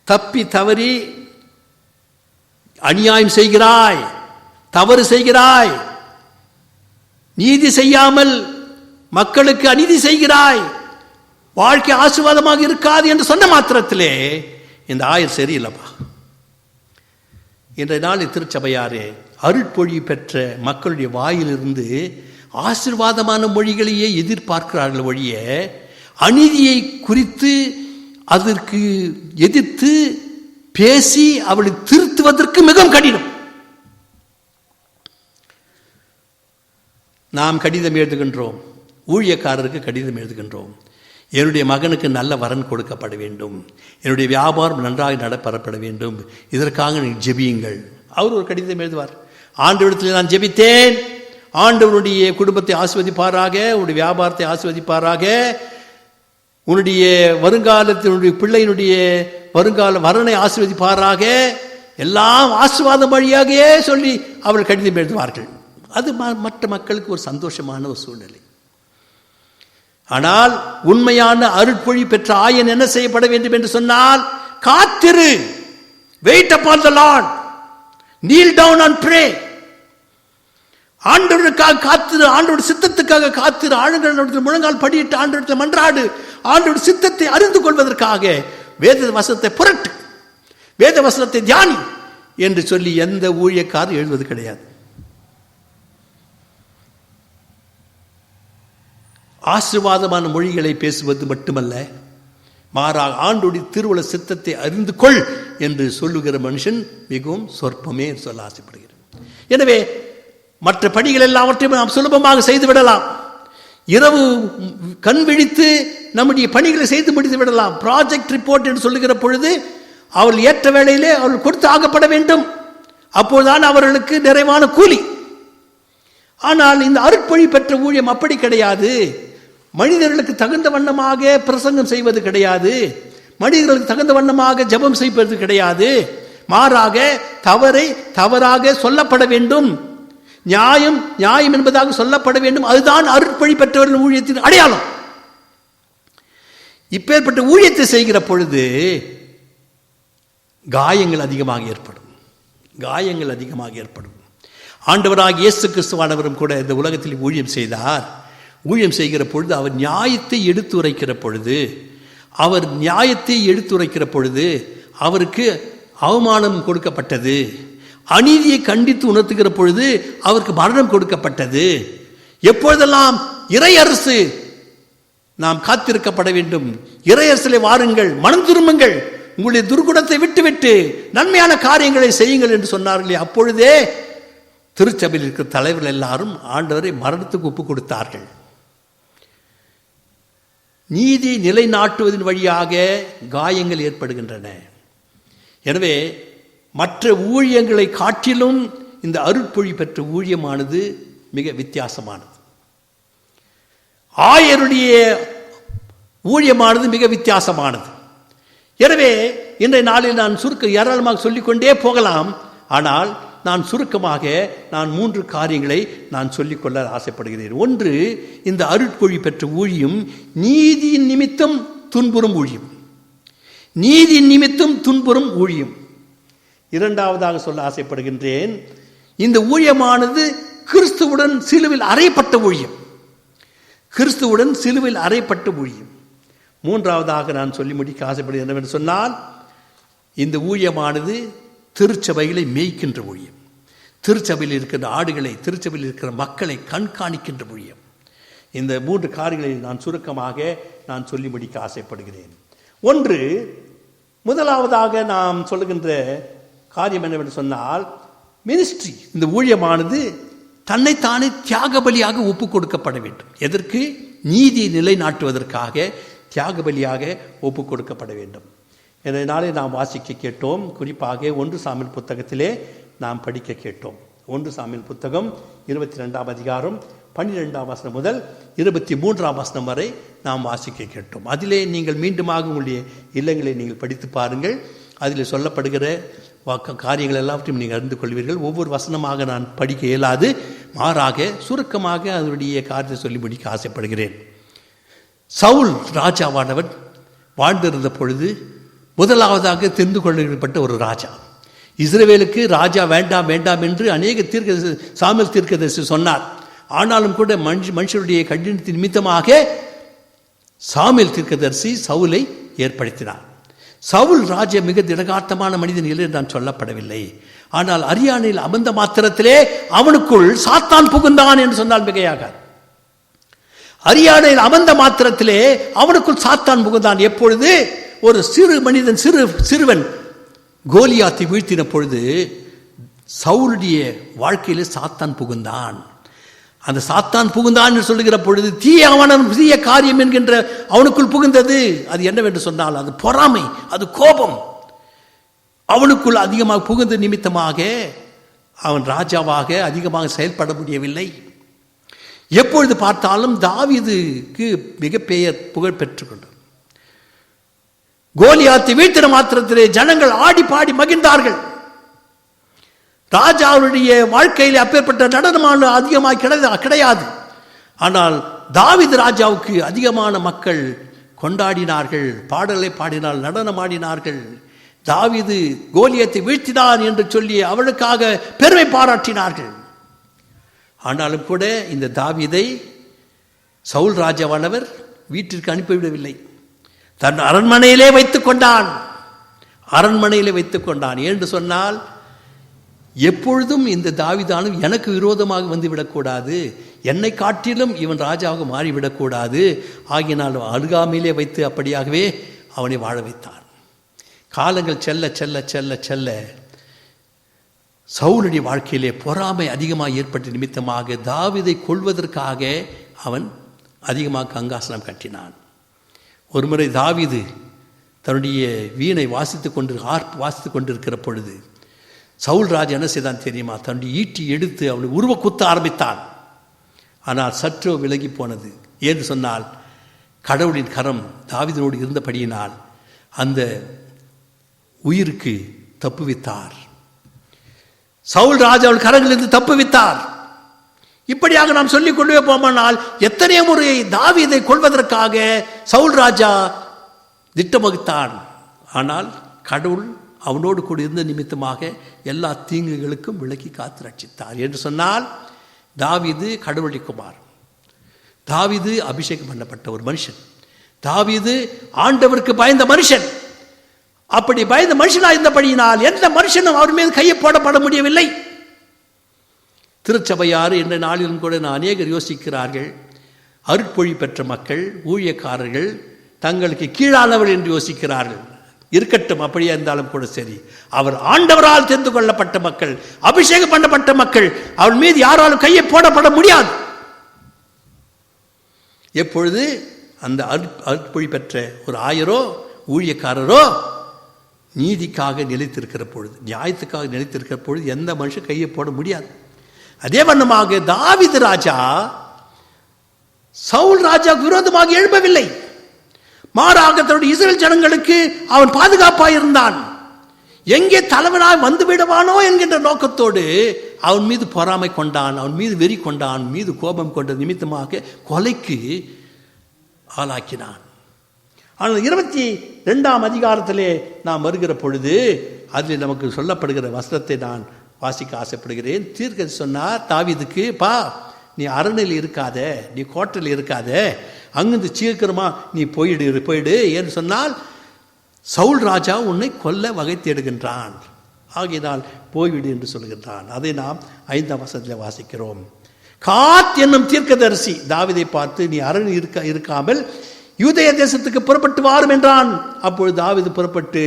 தப்பி தவறி அநியாயம் செய்கிறாய், தவறு செய்கிறாய், நீதி செய்யாமல் மக்களுக்கு அநீதி செய்கிறாய், வாழ்க்கை ஆசீர்வாதமாக இருக்காது என்று சொன்ன மாத்திரத்திலே இந்த ஆயர் சரியில்லைப்பா. இன்றைய நாள் திருச்சபையாரே, அருட்பொழிவு பெற்ற மக்களுடைய வாயிலிருந்து ஆசீர்வாதமான மொழிகளையே எதிர்பார்க்கிறார்கள் ஒழிய, அநீதியை குறித்து அதற்கு எதிர்த்து பேசி அவளை திருத்துவதற்கு மிகவும் கடினம். நாம் கடிதம் எழுதுகின்றோம், ஊழியக்காரருக்கு கடிதம் எழுதுகின்றோம், என்னுடைய மகனுக்கு நல்ல வரன் கொடுக்கப்பட வேண்டும், என்னுடைய வியாபாரம் நன்றாக நடப்பட வேண்டும், இதற்காக நீங்கள் ஜெபியுங்கள். அவர் ஒரு கடிதம் எழுதுவார். ஆண்டவரிடத்தில் நான் ஜெபித்தேன், ஆண்டவருடைய குடும்பத்தை ஆசீர்வதிப்பாராக, உன்னுடைய வியாபாரத்தை ஆசீர்வதிப்பாராக, உன்னுடைய வருங்காலத்தினுடைய பிள்ளையினுடைய வருங்கால வரனை ஆசீர்வதிப்பாராக, எல்லாம் ஆசீர்வாதம் வழியாகவே சொல்லி அவர்கள் கடிதம் எழுதுவார்கள். அது மற்ற மக்களுக்கு ஒரு சந்தோஷமான ஒரு சூழ்நிலை. ஆனால் உண்மையான அருட்பொழிவு பெற்ற ஆயன் என்ன செய்யப்பட வேண்டும் என்று சொன்னால், காத்திரு, wait upon the lord, kneel down and pray. ஆண்டவருக்காக காத்திரு, ஆண்டவருடைய சித்தத்துக்காக காத்திரு, ஆண்டவருடைய முழங்கால் படியிட்டு ஆண்டவருடைய மன்றாடு, ஆண்டவருடைய சித்தத்தை அறிந்து கொள்வதற்காக வேத வசனத்தை புரட்டு, வேத வசனத்தை தியானி என்று சொல்லி எந்த ஊழியக்காரர் எழுதுவது கிடையாது. ஆசீர்வாதமான மொழிகளை பேசுவது மட்டுமல்ல, மாறாக ஆண்டோடைய திருவுள சித்தத்தை அறிந்து கொள் என்று சொல்லுகிற மனுஷன் மிகவும் சொற்பமே சொல்ல ஆசைப்படுகிறார். எனவே மற்ற பணிகள் எல்லாவற்றையும் நாம் சுலபமாக செய்து விடலாம். இரவு கண் விழித்து நம்முடைய பணிகளை செய்து முடித்து விடலாம். ப்ராஜெக்ட் ரிப்போர்ட் என்று சொல்லுகிற பொழுது அவர்கள் ஏற்ற வேளையிலே அவர்கள் கொடுத்து ஆகப்பட வேண்டும். அப்போதுதான் அவர்களுக்கு நிறைவான கூலி. ஆனால் இந்த அருட்பொழிவு பெற்ற ஊழியம் அப்படி கிடையாது. மனிதர்களுக்கு தகுந்த வண்ணமாக பிரசங்கம் செய்வது கிடையாது, மனிதர்களுக்கு தகுந்த வண்ணமாக ஜெபம் செய்வது கிடையாது. மாறாக தவறை தவறாக சொல்லப்பட வேண்டும், நியாயம் நியாயம் என்பதாக சொல்லப்பட வேண்டும். அதுதான் அருட்பொழிவு பெற்றவர்கள் ஊழியத்தின் அடையாளம். இப்பேற்பட்ட ஊழியத்தை செய்கிற பொழுது காயங்கள் அதிகமாக ஏற்படும், காயங்கள் அதிகமாக ஏற்படும். ஆண்டவராக இயேசு கிறிஸ்துவானவரும் கூட இந்த உலகத்தில் ஊழியம் செய்தார். ஊழியம் செய்கிற பொழுது அவர் நியாயத்தை எடுத்துரைக்கிற பொழுது அவருக்கு அவமானம் கொடுக்கப்பட்டது. அநீதியை கண்டித்து உணர்த்துகிற பொழுது அவருக்கு மரணம் கொடுக்கப்பட்டது. எப்பொழுதெல்லாம் இறையரசு நாம் காத்திருக்கப்பட வேண்டும், இறையரசிலே வாருங்கள், மனம் திரும்புங்கள், உங்களுடைய துர்குணத்தை விட்டுவிட்டு நன்மையான காரியங்களை செய்யுங்கள் என்று சொன்னார்களே, அப்பொழுதே திருச்சபையில் இருக்கிற தலைவர்கள் எல்லாரும் ஆண்டவரை மரணத்துக்கு ஒப்பு கொடுத்தார்கள். நீதி நிலைநாட்டுவதன் வழியாக காயங்கள் ஏற்படுகின்றன. எனவே மற்ற ஊழியங்களை காட்டிலும் இந்த அருட்பொழி பெற்ற ஊழியமானது மிக வித்தியாசமானது. ஆயருடைய ஊழியமானது மிக வித்தியாசமானது. எனவே இன்றைய நாளில் நான் ஏராளமாக சொல்லிக்கொண்டே போகலாம். ஆனால் நான் சுருக்கமாக 3 காரியங்களை நான் சொல்லிக்கொள்ள ஆசைப்படுகிறேன். ஒன்று, இந்த அருட்பொழி பெற்ற ஊழியம் நீதியின் நிமித்தம் துன்புறும் ஊழியம். நீதியின் நிமித்தம் துன்புறும் ஊழியம். இரண்டாவதாக சொல்ல ஆசைப்படுகின்றேன், இந்த ஊழியமானது கிறிஸ்துவுடன் சிலுவில் அறையப்பட்ட ஊழியம். கிறிஸ்துவுடன் சிலுவில் அறையப்பட்ட ஊழியம். மூன்றாவதாக நான் சொல்லி முடிக்க ஆசைப்படுகிறேன் என்னவென்று சொன்னால், இந்த ஊழியமானது திருச்சபைகளை மேய்க்கின்ற ஊழியம். திருச்சபையில் இருக்கிற ஆடுகளை, திருச்சபையில் இருக்கிற மக்களை கண்காணிக்கின்ற ஊழியம். இந்த 3 காரியங்களை நான் சுருக்கமாக நான் சொல்லி முடிக்க ஆசைப்படுகிறேன். ஒன்று, முதலாவதாக நாம் சொல்லுகின்ற காரியம் என்னவென்று சொன்னால், மினிஸ்ட்ரி, இந்த ஊழியமானது தன்னைத்தானே தியாக பலியாக ஒப்பு கொடுக்கப்பட வேண்டும். எதற்கு? நீதி நிலைநாட்டுவதற்காக தியாக பலியாக ஒப்பு கொடுக்கப்பட வேண்டும். இதனாலே நாம் வாசிக்க கேட்டோம். குறிப்பாக 1 சாமுவேல் புத்தகத்திலே நாம் படிக்க கேட்டோம். 1 சாமுவேல் புத்தகம் 22ஆம் அதிகாரம் 12ஆம் வசனம் முதல் 23ஆம் வசனம் வரை நாம் வாசிக்க கேட்டோம். அதிலே நீங்கள் மீண்டுமாக உங்களுடைய இல்லங்களை நீங்கள் படித்து பாருங்கள். அதில் சொல்லப்படுகிற காரியங்கள் எல்லாவற்றையும் நீங்கள் அறிந்து கொள்வீர்கள். ஒவ்வொரு வசனமாக நான் படிக்க இயலாது, மாறாக சுருக்கமாக அதனுடைய காரியத்தை சொல்லி முடிக்க ஆசைப்படுகிறேன். சவுல் ராஜாவானவன் வாழ்ந்திருந்த பொழுது முதலாவதாக தெரிந்து கொள்ளப்பட்ட ஒரு ராஜா. இஸ்ரவேலுக்கு ராஜா வேண்டாம் வேண்டாம் என்று அநேக சாமுவேல் தீர்க்கதரிசி சொன்னார். ஆனாலும் கூட மனுஷருடைய கடினத்தின் நிமித்தமாக சாமுவேல் தீர்க்கதரிசி சவுலை ஏற்படுத்தினார். சவுல் ராஜா மிக திடகாட்டமான மனிதன் இல்லை நான் சொல்லப்படவில்லை. ஆனால் அரியணையில் அமர்ந்த மாத்திரத்திலே அவனுக்குள் சாத்தான் புகுந்தான் என்று சொன்னால் மிகையாக. அரியணையில் அமர்ந்த மாத்திரத்திலே அவனுக்குள் சாத்தான் புகுந்தான். எப்பொழுது? ஒரு சிறு மனிதன், சிறுவன் கோலியாத்தை வீழ்த்தின பொழுது சவுலுடைய வாழ்க்கையிலே சாத்தான் புகுந்தான். அந்த சாத்தான் புகுந்தான் என்று சொல்லுகிற பொழுது தீய காரியம் என்கின்ற அவனுக்குள் புகுந்தது. அது என்னவென்று சொன்னால், அது பொறாமை, அது கோபம் அவனுக்குள் அதிகமாக புகுந்த நிமித்தமாக அவன் ராஜாவாக அதிகமாக செயல்பட முடியவில்லை. எப்பொழுது பார்த்தாலும் தாவீதுக்கு மிக புகழ் பெற்றுக்கொண்டார். கோலியாத்தை வீழ்த்தின மாத்திரத்திலே ஜனங்கள் ஆடி பாடி மகிழ்ந்தார்கள். ராஜாவுடைய வாழ்க்கையில் அப்பேற்பட்ட நடனமான அதிகமாக கிடையாது. ஆனால் தாவீது ராஜாவுக்கு அதிகமான மக்கள் கொண்டாடினார்கள், பாடலை பாடினால், நடனம் ஆடினார்கள். தாவீது கோலியத்தை வீழ்த்தினான் என்று சொல்லி அவளுக்காக பெருமை பாராட்டினார்கள். ஆனாலும் கூட இந்த தாவீதை சவுல் ராஜாவானவர் வீட்டிற்கு அனுப்பிவிடவில்லை. தன் அரண்மனையிலே வைத்துக் கொண்டான். என்று சொன்னால், எப்பொழுதும் இந்த தாவீதானும் எனக்கு விரோதமாக வந்துவிடக்கூடாது, என்னை காட்டிலும் இவன் ராஜாவாக மாறிவிடக்கூடாது. ஆகினாலும் அருகாமையிலே வைத்து அப்படியாகவே அவனை வாழ வைத்தான். காலங்கள் செல்ல செல்ல செல்ல செல்ல சவுலுடைய வாழ்க்கையிலே பொறாமை அதிகமாக ஏற்பட்ட நிமித்தமாக தாவீதை கொல்வதற்காக அவன் அதிகமாக கங்காசனம் கட்டினான். ஒருமுறை தாவீது தன்னுடைய வீணை வாசித்துக் கொண்டிருக்கிற பொழுது சவுல் ராஜா என்ன செய்தான் தெரியுமா? தன்னுடைய ஈட்டி எடுத்து அவனை உருவ குத்த ஆரம்பித்தான். ஆனால் சற்றோ விலகி போனது. என்று சொன்னால், கடவுளின் கரம் தாவீதோடு இருந்தபடியினால் அந்த உயிருக்கு தப்புவித்தார். சவுல் ராஜாவின் கரங்களிலிருந்து தப்புவித்தார். இப்படியாக நாம் சொல்லிக் கொண்டே போமானால் எத்தனையோ முறை தாவீதை கொல்வதற்காக சவுல் ராஜா திட்டம் வகுத்தான். ஆனால் கடவுள் அவனோடு கூட இருந்த நிமித்தமாக எல்லா தீங்குகளுக்கும் விலக்கி காத்து ரட்சித்தார். என்று சொன்னால், தாவீது கடவுளுடைய குமார். தாவீது அபிஷேகம் பண்ணப்பட்ட ஒரு மனுஷன். தாவீது ஆண்டவருக்கு பயந்த மனுஷன். அப்படி பயந்த மனுஷனாக இருந்தபடியினால் எந்த மனுஷனும் அவர் மீது கையை போடப்பட முடியவில்லை. திருச்சபையாறு என்ற நாளிலும் கூட அநேகர் யோசிக்கிறார்கள், அருட்பொழி பெற்ற மக்கள், ஊழியக்காரர்கள் தங்களுக்கு கீழானவர் என்று யோசிக்கிறார்கள். இருக்கட்டும், அப்படியே இருந்தாலும் கூட சரி. அவர் ஆண்டவரால் தெரிந்து கொள்ளப்பட்ட மக்கள், அபிஷேகம் பண்ணப்பட்ட மக்கள். அவர் மீது யாராலும் கையை போடப்பட முடியாது. எப்பொழுது அந்த அருட்பொழி பெற்ற ஒரு ஆயரோ ஊழியக்காரரோ நீதிக்காக நிலைத்திருக்கிற பொழுது, நியாயத்துக்காக நிலைத்திருக்கிற பொழுது எந்த மனுஷன் கையை போட முடியாது. அதே வண்ணமாக தாவீது ராஜா சவுல் ராஜாவுக்கு விரோதமாக எழும்பவில்லை. மாறாக தன்னுடைய இஸ்ரவேல் ஜனங்களுக்கு அவன் பாதுகாப்பாக இருந்தான். எங்கே தலைவனாய் வந்து விடுவானோ என்கின்ற நோக்கத்தோடு அவன் மீது பொறாமை கொண்டான், அவன் மீது வெறி கொண்டான், மீது கோபம் கொண்ட நிமித்தமாக கொலைக்கு ஆளாக்கினான். ஆனால் 22ஆம் அதிகாரத்திலே நாம் வருகிற பொழுது அதில் நமக்கு சொல்லப்படுகிற வசனத்தை நான் வாசிக்க ஆசைப்படுகிறேன். தீர்க்கதரிசி சொன்னார் தாவீதுக்கு, பா, நீ அரணில் இருக்காத, நீ கோட்டையில் இருக்காத, அங்கிருந்து சீக்கிரமா நீ போயிடு என்று சொன்னால் சவுல் ராஜா உன்னை கொல்ல வகை தேடுகின்றான், ஆகையினால் போய்விடு என்று சொல்கின்றான். அதை நாம் 5ஆம் வசனத்தில் வாசிக்கிறோம். காத் என்னும் தீர்க்கதரிசி தாவீதை பார்த்து, நீ அரணில் இருக்காமல் யூதேய தேசத்துக்கு புறப்பட்டு வாரும் என்றான். அப்பொழுது தாவீது புறப்பட்டு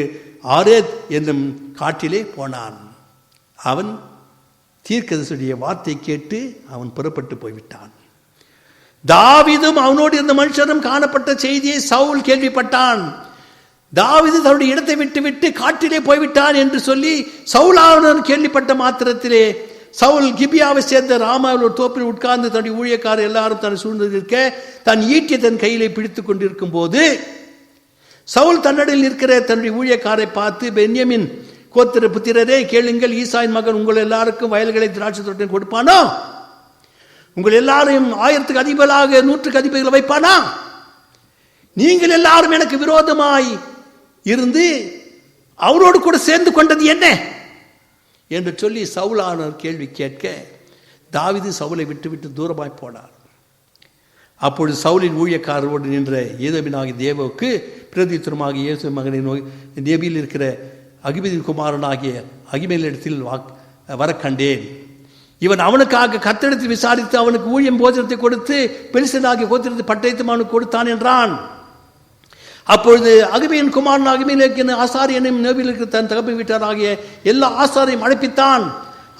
ஆரேத் என்னும் காட்டிலே போனான். அவன் தீர்க்கதரிசியுடைய வார்த்தை கேட்டு அவன் புறப்பட்டு போய்விட்டான். தாவீதும் அவனோடு இருந்த மனுஷரும் காணப்பட்ட செய்தியை சவுல் கேள்விப்பட்டான். தாவீது தன்னுடைய இடத்தை விட்டு காட்டிலே போய்விட்டான் என்று சொல்லி சவுல் கேள்விப்பட்ட மாத்திரத்திலே சவுல் கிபியாவை சேர்ந்த ராமாவில் ஒரு தோப்பில் உட்கார்ந்து தன்னுடைய ஊழியக்காரர் எல்லாரும் தன்னை சூழ்ந்து இருக்க தன் ஈட்டியை தன் கையிலே பிடித்துக் கொண்டிருக்கும் போது சவுல் தன்னடியில் இருக்கிற தன்னுடைய ஊழியக்காரை பார்த்து, பென்யமின் கோத்திர புத்திரரே கேளுங்கள், ஈசாயின் மகன் உங்கள் எல்லாருக்கும் வயல்களை திராட்சை தோட்டம் கொடுப்பானோ? உங்கள் எல்லாரையும் 1000க்கு அதிபதிகளாக 100க்கு அதிபதிகளை வைப்பானா? நீங்கள் எல்லாரும் எனக்கு விரோதமாய் இருந்து அவரோடு கூட சேர்ந்து கொண்டது என்ன என்று சொல்லி சவுலானவர் கேள்வி கேட்க தாவீது சவுலை விட்டு தூரமாய் போனார். அப்பொழுது சவுலின் ஊழியக்காரரோடு நின்ற ஏதோமினாகிய தேவோவுக்கு பிரதித்திரமாக இயேசு மகனை நெபியில் இருக்கிற அகிமெலின் குமாரனாகிய அகிமெலிடத்தில் வர கண்டேன். இவன் அவனுக்காக கர்த்தரிடத்தில் விசாரித்து அவனுக்கு ஊழியம் போஜனத்தை கொடுத்து பெலிஸ்தனாகிய கோத்திரத்தை பட்டயத்தை அவனுக்கு கொடுத்தான் என்றான். அப்பொழுது அகிமெலின் குமாரன் அகிமெலேக்கு ஆசாரியனையும் நெபியில் இருக்கிற தன் தகப்பன் வீட்டாராகிய எல்லா ஆசாரையும் அழைப்பித்தான்.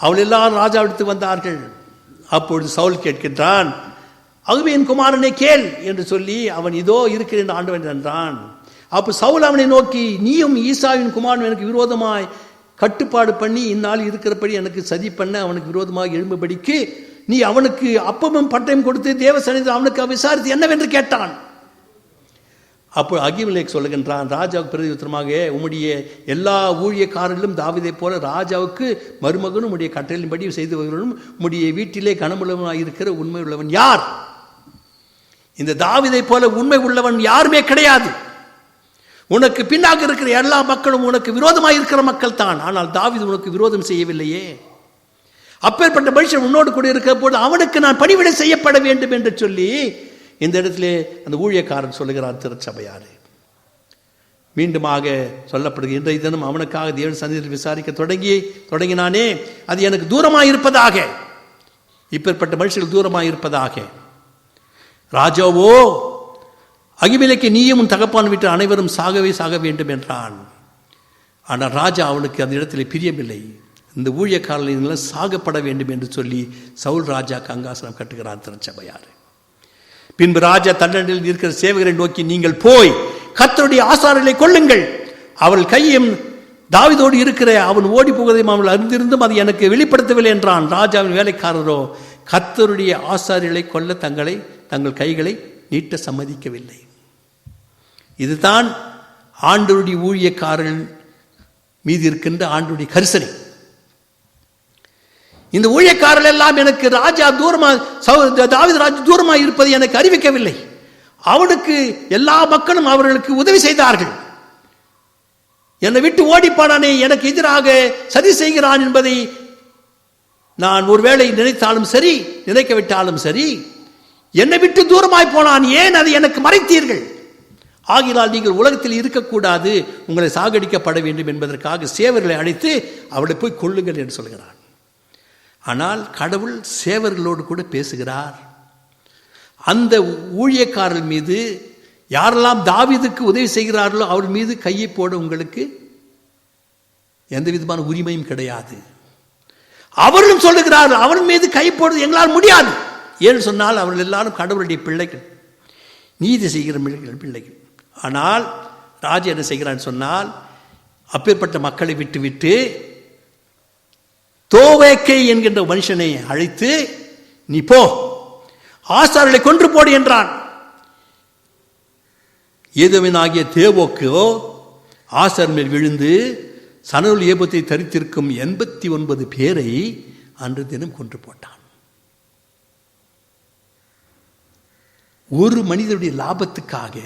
அவள் எல்லாரும் ராஜாவிடத்து வந்தார்கள். அப்பொழுது சவுல் கேட்கின்றான், அகிமெலின் குமாரனை கேள் என்று சொல்லி அவன் இதோ இருக்கிறேன் ஆண்டவன் என்றான். அப்போ சவுல் அவனை நோக்கி, நீயும் ஈசாவின் குமாரன் எனக்கு விரோதமாய் கட்டுப்பாடு பண்ணி இந்நாள் இருக்கிறபடி எனக்கு சதி பண்ண அவனுக்கு விரோதமாக எழும்பும்படிக்கு நீ அவனுக்கு அப்பமும் பட்டயம் கொடுத்து தேவ சன்னிதியில் அவனுக்கு விசாரித்து என்னவென்று கேட்டான். அப்போ அகிமெலேக் சொல்லுகின்றான், ராஜாவுக்கு பிரதியுத்தரமாக, உம்முடைய எல்லா ஊழியக்காரர்களும் தாவீதை போல ராஜாவுக்கு மருமகனும் உம்முடைய கட்டளையின்படி செய்தவர்களும் உம்முடைய வீட்டிலே கனமுள்ளவனாக இருக்கிற உண்மை உள்ளவன் யார்? இந்த தாவீதை போல உண்மை உள்ளவன் யாருமே கிடையாது. உனக்கு பின்னாக இருக்கிற எல்லா மக்களும் உனக்கு விரோதமாக இருக்கிற மக்கள் தான். ஆனால் தாவீது உனக்கு விரோதம் செய்யவில்லையே. அப்பேற்பட்ட மனுஷன் உன்னோடு கூட இருக்கிற போது அவனுக்கு நான் பணிவிடை செய்யப்பட வேண்டும் என்று சொல்லி இந்த இடத்திலே அந்த ஊழியக்காரன் சொல்லுகிறார் திருச்சபையாரே. மீண்டுமாக சொல்லப்படுகிற இன்றைய தினம் அவனுக்காக தேவன் சந்நிதியில் விசாரிக்க தொடங்கினானே, அது எனக்கு தூரமாக இருப்பதாக, இப்பேற்பட்ட மனுஷர்கள் தூரமாக இருப்பதாக. ராஜாவோ அகிமெலேக்கு நீயும் உன் தகப்பான் விட்டு அனைவரும் சாக வேண்டும் என்றான். ஆனால் ராஜா அவனுக்கு அந்த இடத்துல பிரியமில்லை. இந்த ஊழியக்காரர்கள் சாகப்பட வேண்டும் என்று சொல்லி சவுல் ராஜாக்கு அங்காசனம் கட்டுகிறான் திருச்சபையார். பின்பு ராஜா தன்னடியில் இருக்கிற சேவகரை நோக்கி, நீங்கள் போய் கர்த்தருடைய ஆசாரியர்களை கொல்லுங்கள், அவள் கையும் தாவீதோடு இருக்கிற அவன் ஓடி போவதையும் அவள் அறிந்திருந்தும் அது எனக்கு வெளிப்படுத்தவில்லை என்றான். ராஜாவின் வேலைக்காரரோ கர்த்தருடைய ஆசாரியர்களை கொல்ல தங்கள் கைகளை நீட்ட சம்மதிக்கவில்லை. இதுதான் ஆண்டவருடைய ஊழியக்காரர்கள் மீது இருக்கின்ற ஆண்டவருடைய கரிசனை. இந்த ஊழியக்காரர்கள் எல்லாம் எனக்கு தாவீது ராஜா தூரமாக இருப்பதை எனக்கு அறிவிக்கவில்லை. அவனுக்கு எல்லா மக்களும் அவர்களுக்கு உதவி செய்தார்கள். என்னை விட்டு ஓடிப்பானானே, எனக்கு எதிராக சதி செய்கிறான் என்பதை நான் ஒருவேளை நினைத்தாலும் சரி, நினைக்க விட்டாலும் சரி, என்னை விட்டு தூரமாய் போனான், ஏன் அதை எனக்கு மறைத்தீர்கள்? ஆகினால் நீங்கள் உலகத்தில் இருக்கக்கூடாது, உங்களை சாகடிக்கப்பட வேண்டும் என்பதற்காக சேவர்களை அழைத்து அவளை போய் கொள்ளுங்கள் என்று சொல்கிறார். ஆனால் கடவுள் சேவர்களோடு கூட பேசுகிறார். அந்த ஊழியக்காரர்கள் மீது யாரெல்லாம் தாவீதுக்கு உதவி செய்கிறார்களோ அவர் மீது கையை போட உங்களுக்கு எந்த விதமான உரிமையும் கிடையாது. அவர்களும் சொல்லுகிறார்கள், அவன் மீது கை போடுவது எங்களால் முடியாது. ஏன்னு சொன்னால் அவர்கள் எல்லாரும் கடவுளுடைய பிள்ளைகள், நீதி செய்கிற பிள்ளைகள். ஆனால் ராஜா என்ன செய்கிறான்னு சொன்னால், அப்பேற்பட்ட மக்களை விட்டுவிட்டு தோவேக்கை என்கின்ற மனுஷனை அழைத்து, நீ போ, ஆசார்களை கொன்று போடு என்றான். ஏதோவினாகிய தேவோக்கோ ஆசார் மேல் விழுந்து சணல் ஏபத்தை தரித்திருக்கும் 89 பேரை அன்று தினம் கொன்று போட்டான். ஒரு மனிதனுடைய லாபத்துக்காக,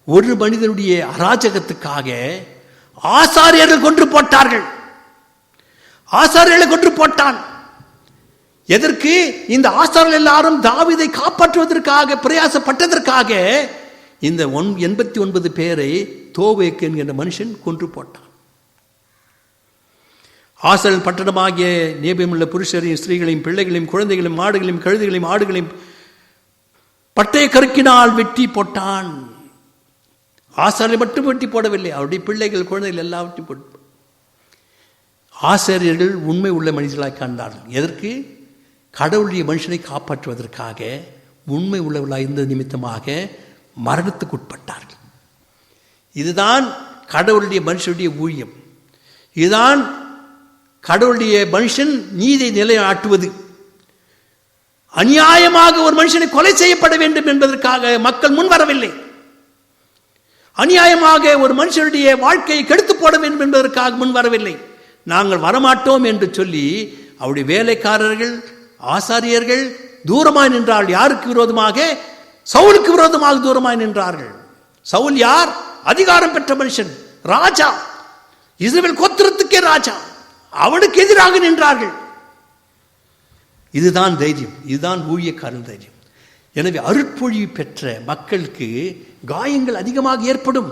ஒரு மனிதனுடைய அராஜகத்துக்காக ஆசாரியர்கள் கொன்று போட்டார்கள். ஆசாரியர்களை கொன்று போட்டான். எதற்கு? இந்த ஆசாரியர்கள் எல்லாரும் தாவீதை காப்பாற்றுவதற்காக பிரயாசப்பட்டதற்காக இந்த 89 பேரை தோவேக்கு என்கின்ற மனுஷன் கொன்று போட்டான். ஆசாரியர் பட்டணமாகிய நேபியமுள்ள புருஷரையும் ஸ்திரீகளையும் பிள்ளைகளையும் குழந்தைகளையும் மாடுகளையும் கழுதைகளையும் ஆடுகளையும் பட்டய கருக்கினால் வெட்டி போட்டான். ஆசாரியரை மட்டும் வெட்டி போடவில்லை, அவருடைய பிள்ளைகள் குழந்தைகள் எல்லாவற்றையும் போட்டு. ஆசாரியர்கள் உண்மை உள்ள மனிதர்களாக கண்டார்கள். எதற்கு? கடவுளுடைய மனுஷனை காப்பாற்றுவதற்காக உண்மை உள்ளவர்களாக இருந்த நிமித்தமாக மரணத்துக்கு உட்பட்டார்கள். இதுதான் கடவுளுடைய மனுஷனுடைய ஊழியம். இதுதான் கடவுளுடைய மனுஷன் நீதியை நிலைநாட்டுவது. அநியாயமாக ஒரு மனுஷனை கொலை செய்யப்பட வேண்டும் என்பதற்காக மக்கள் முன்வரவில்லை. அநியாயமாக ஒரு மனுஷனுடைய வாழ்க்கையை கெடுத்து போட வேண்டும் என்பதற்காக முன்வரவில்லை. நாங்கள் வரமாட்டோம் என்று சொல்லி அவருடைய வேலைக்காரர்கள் ஆசாரியர்கள் தூரமாய் நின்றார்கள். யாருக்கு விரோதமாக? சவுலுக்கு விரோதமாக தூரமாய் நின்றார்கள். சவுல் யார்? அதிகாரம் பெற்ற மனுஷன், ராஜா, இஸ்ரவேல் கோத்திரத்துக்கே ராஜா. அவனுக்கு எதிராக நின்றார்கள். இதுதான் தைரியம், இதுதான் ஊழியக்காரன் தைரியம். எனவே அருட்பொழிவு பெற்ற மக்களுக்கு காயங்கள் அதிகமாக ஏற்படும்.